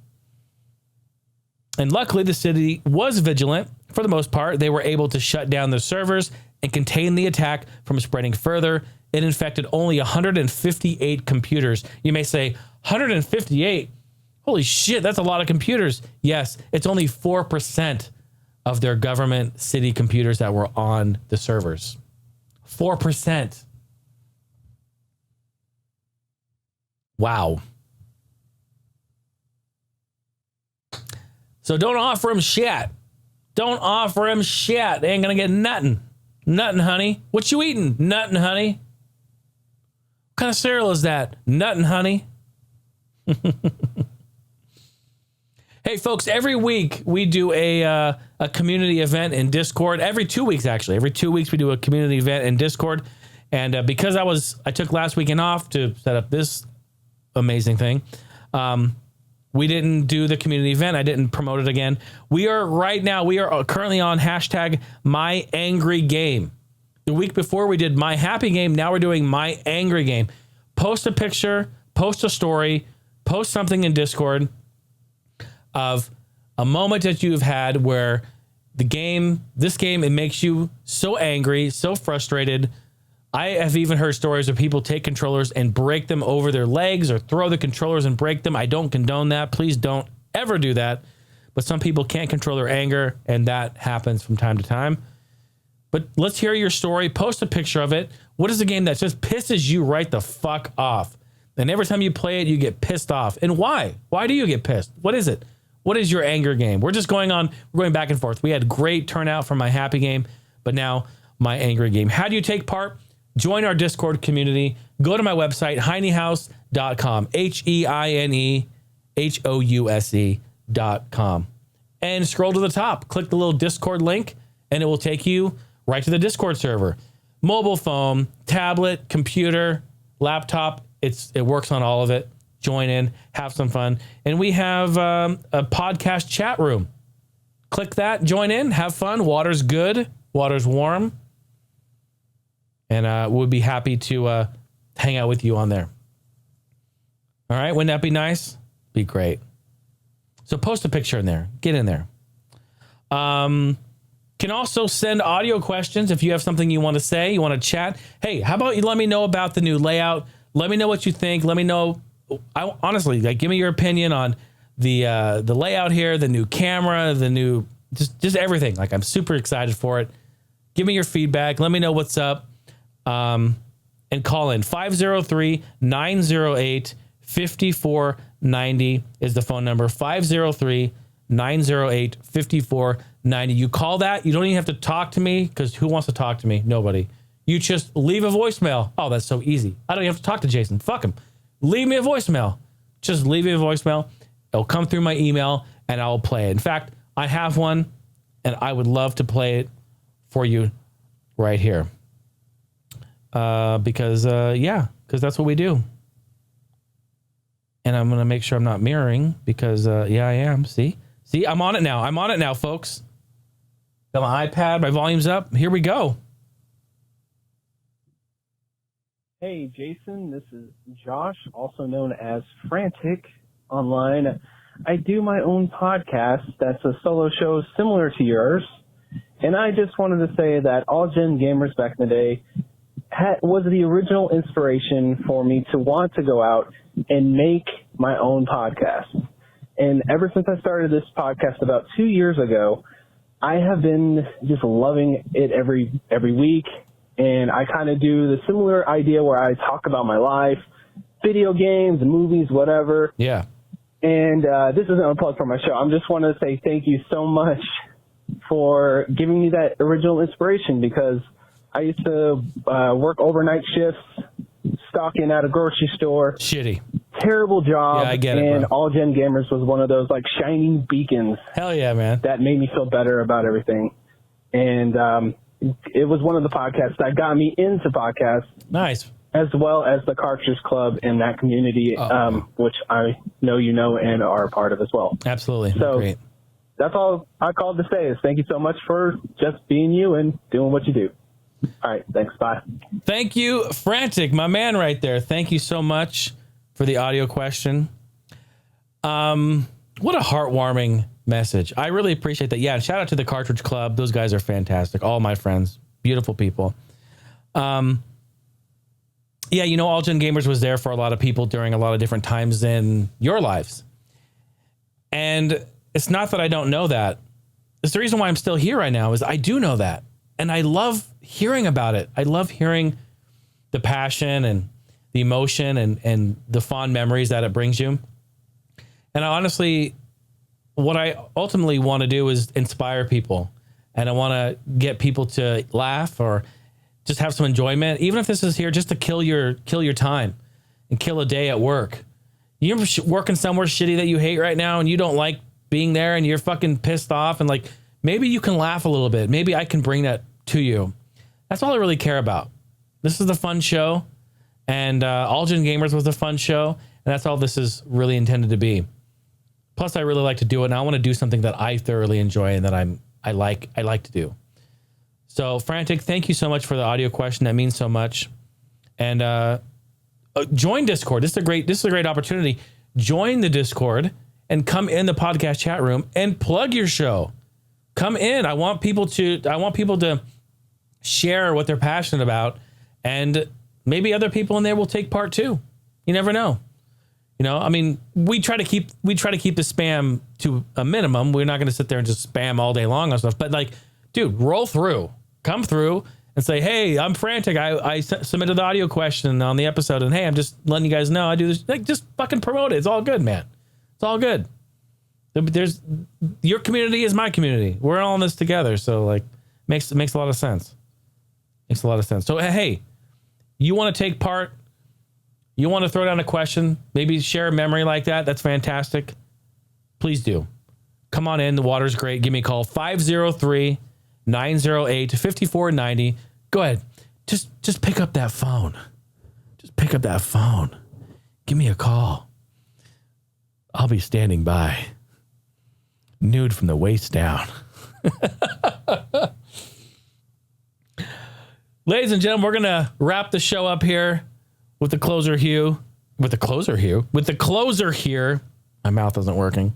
And luckily the city was vigilant. For the most part, they were able to shut down their servers and contain the attack from spreading further. It infected only 158 computers. You may say, 158? Holy shit, that's a lot of computers. Yes, it's only 4% of their government city computers that were on the servers. 4%. Wow. So don't offer him shit. Don't offer him shit. They ain't gonna get nothing. Nothing, honey. What you eating? Nothing, honey. What kind of cereal is that? Nothing, honey. Hey, folks, every week we do a community event in Discord. Every 2 weeks, actually. Every 2 weeks we do a community event in Discord. And because I took last weekend off to set up this amazing thing, we didn't do the community event. I didn't promote it again. We are currently on hashtag My Angry Game. The week before we did My Happy Game. Now we're doing My Angry Game. Post a picture, post a story, post something in Discord of a moment that you've had where this game, it makes you so angry, so frustrated. I have even heard stories of people take controllers and break them over their legs or throw the controllers and break them. I don't condone that. Please don't ever do that. But some people can't control their anger, and that happens from time to time. But let's hear your story. Post a picture of it. What is a game that just pisses you right the fuck off? And every time you play it, you get pissed off. And why? Why do you get pissed? What is it? What is your anger game? We're going back and forth. We had great turnout for My Happy Game, but now My Angry Game. How do you take part? Join our Discord community. Go to my website, heinehouse.com, HEINEHOUSE.com. And scroll to the top. Click the little Discord link, and it will take you right to the Discord server. Mobile phone, tablet, computer, laptop, it works on all of it. Join in, have some fun. And we have a podcast chat room. Click that, join in, have fun. Water's good, water's warm. And we'll be happy to hang out with you on there. All right, wouldn't that be nice? Be great. So post a picture in there. Get in there. Can also send audio questions if you have something you want to say, you want to chat. Hey, how about you let me know about the new layout? Let me know what you think. Let me know. Honestly, give me your opinion on the layout here, the new camera, the new just everything. I'm super excited for it. Give me your feedback. Let me know what's up. And call in 503-908-5490 is the phone number. 503-908-5490. You call that. You don't even have to talk to me, because who wants to talk to me? Nobody. You just leave a voicemail. Oh, that's so easy. I don't even have to talk to Jason. Fuck him. Leave me a voicemail. Just leave me a voicemail. It'll come through my email and I'll play it. In fact, I have one and I would love to play it for you right here. Because that's what we do. And I'm going to make sure I'm not mirroring because, I am. See, I'm on it now. Folks. Got my iPad, my volume's up. Here we go. Hey, Jason, this is Josh, also known as Frantic online. I do my own podcast that's a solo show similar to yours. And I just wanted to say that all gen gamers back in the day was the original inspiration for me to want to go out and make my own podcast. And ever since I started this podcast about 2 years ago, I have been just loving it every week. And I kind of do the similar idea where I talk about my life, video games, movies, whatever. Yeah. And this isn't a plug for my show. I just want to say thank you so much for giving me that original inspiration, because I used to work overnight shifts, stocking at a grocery store. Shitty. Terrible job. Yeah, I get it, and bro. All Gen Gamers was one of those like shining beacons. Hell yeah, man. That made me feel better about everything. And it was one of the podcasts that got me into podcasts. Nice. As well as the Cartridge Club in that community, which I know you know and are a part of as well. Absolutely. So Great. that's all I called to say is thank you so much for just being you and doing what you do. All right. Thanks. Bye. Thank you, Frantic, my man right there. Thank you so much for the audio question. What a heartwarming message. I really appreciate that. Yeah. Shout out to the Cartridge Club. Those guys are fantastic. All my friends, beautiful people. Yeah, you know, All Gen Gamers was there for a lot of people during a lot of different times in your lives. And it's not that I don't know that. It's the reason why I'm still here right now is I do know that. And I love hearing about it. I love hearing the passion and the emotion and the fond memories that it brings you. And honestly, what I ultimately want to do is inspire people. And I want to get people to laugh or just have some enjoyment, even if this is here just to kill your time and kill a day at work. You're working somewhere shitty that you hate right now and you don't like being there and you're fucking pissed off, and like maybe you can laugh a little bit. Maybe I can bring that to you. That's all I really care about. This is the fun show, and All Gen Gamers was a fun show, and that's all this is really intended to be. Plus, I really like to do it, and I want to do something that I thoroughly enjoy and that I like to do. So, Frantic, thank you so much for the audio question. That means so much. And join Discord. This is a great opportunity. Join the Discord and come in the podcast chat room and plug your show. Come in. I want people to share what they're passionate about, and maybe other people in there will take part too. You never know. You know, I mean, we try to keep the spam to a minimum. We're not going to sit there and just spam all day long on stuff. But like, dude, roll through. Come through and say, hey, I'm Frantic. I submitted the audio question on the episode, and hey, I'm just letting you guys know I do this. Like, just fucking promote it. It's all good, man. It's all good. There's your community is my community. We're all in this together. So like, makes a lot of sense. Makes a lot of sense. So hey, you want to take part? You want to throw down a question? Maybe share a memory like that? That's fantastic. Please do. Come on in. The water's great. Give me a call. 503-908-5490. Go ahead. Just pick up that phone. Just pick up that phone. Give me a call. I'll be standing by. Nude from the waist down. Ladies and gentlemen, we're going to wrap the show up here with the closer here. My mouth isn't working.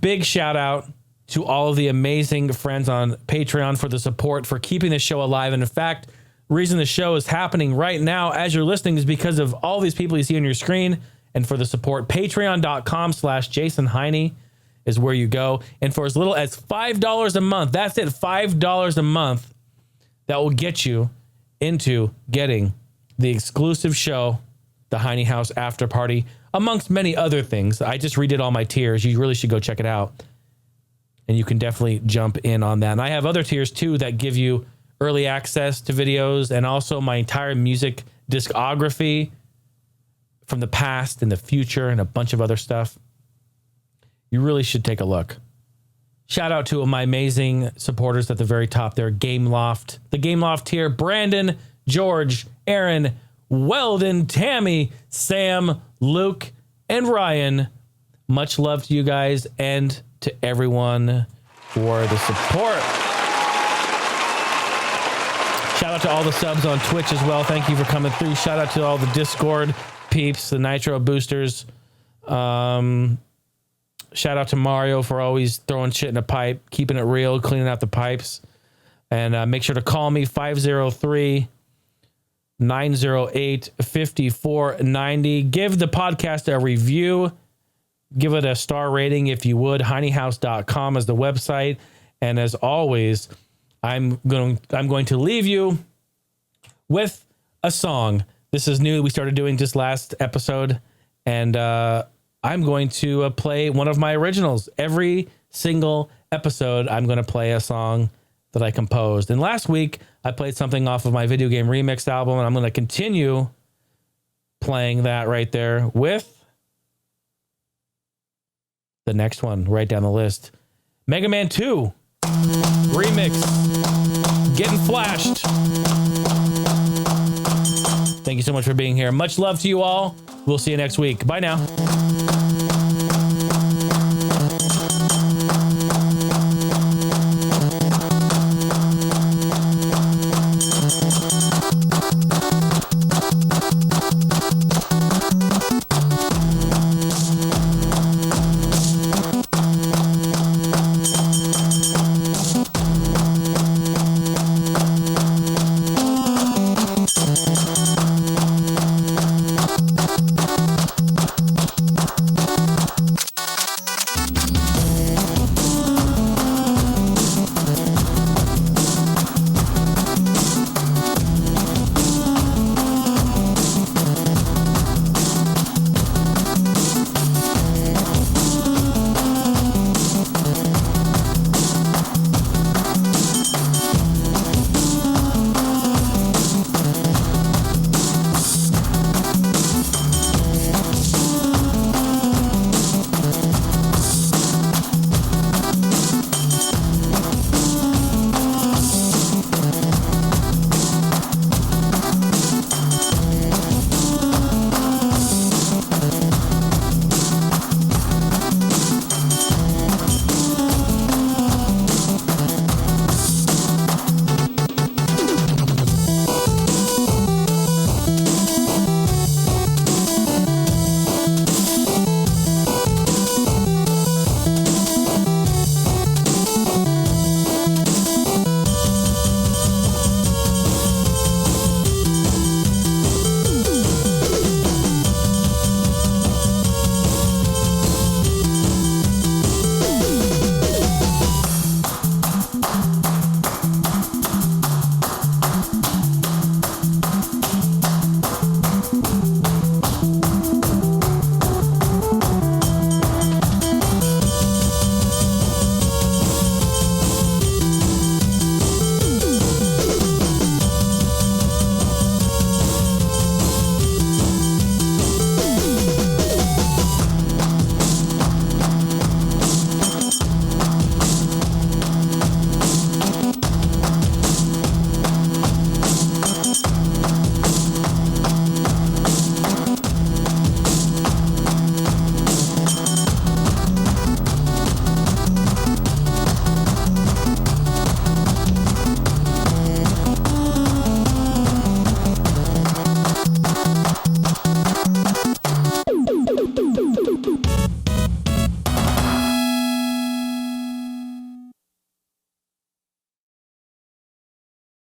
Big shout out to all of the amazing friends on Patreon for the support, for keeping the show alive. And in fact, the reason the show is happening right now as you're listening is because of all these people you see on your screen and for the support. Patreon.com/Jason Heine is where you go. And for as little as $5 a month, that's it, $5 a month, that will get you into getting the exclusive show, the Heine House After Party, amongst many other things. I just redid all my tiers. You really should go check it out. And you can definitely jump in on that. And I have other tiers too that give you early access to videos and also my entire music discography from the past and the future and a bunch of other stuff. You really should take a look. Shout out to my amazing supporters at the very top there. Gameloft, the Gameloft tier, Brandon, George, Erin, Weldon, Tammy, Sam, Luke, and Ryan. Much love to you guys and to everyone for the support. Shout out to all the subs on Twitch as well. Thank you for coming through. Shout out to all the Discord peeps, the Nitro boosters. Shout out to Mario for always throwing shit in a pipe, keeping it real, cleaning out the pipes. And make sure to call me, 908-5490. Give the podcast a review. Give it a star rating if you would. HeineHouse.com is the website. And as always, I'm going to leave you with a song. This is new. We started doing just last episode. And I'm going to play one of my originals. Every single episode, I'm going to play a song that I composed. And last week, I played something off of my video game remix album, and I'm going to continue playing that right there with the next one right down the list. Mega Man 2 remix. Getting flashed. Thank you so much for being here. Much love to you all. We'll see you next week. Bye now.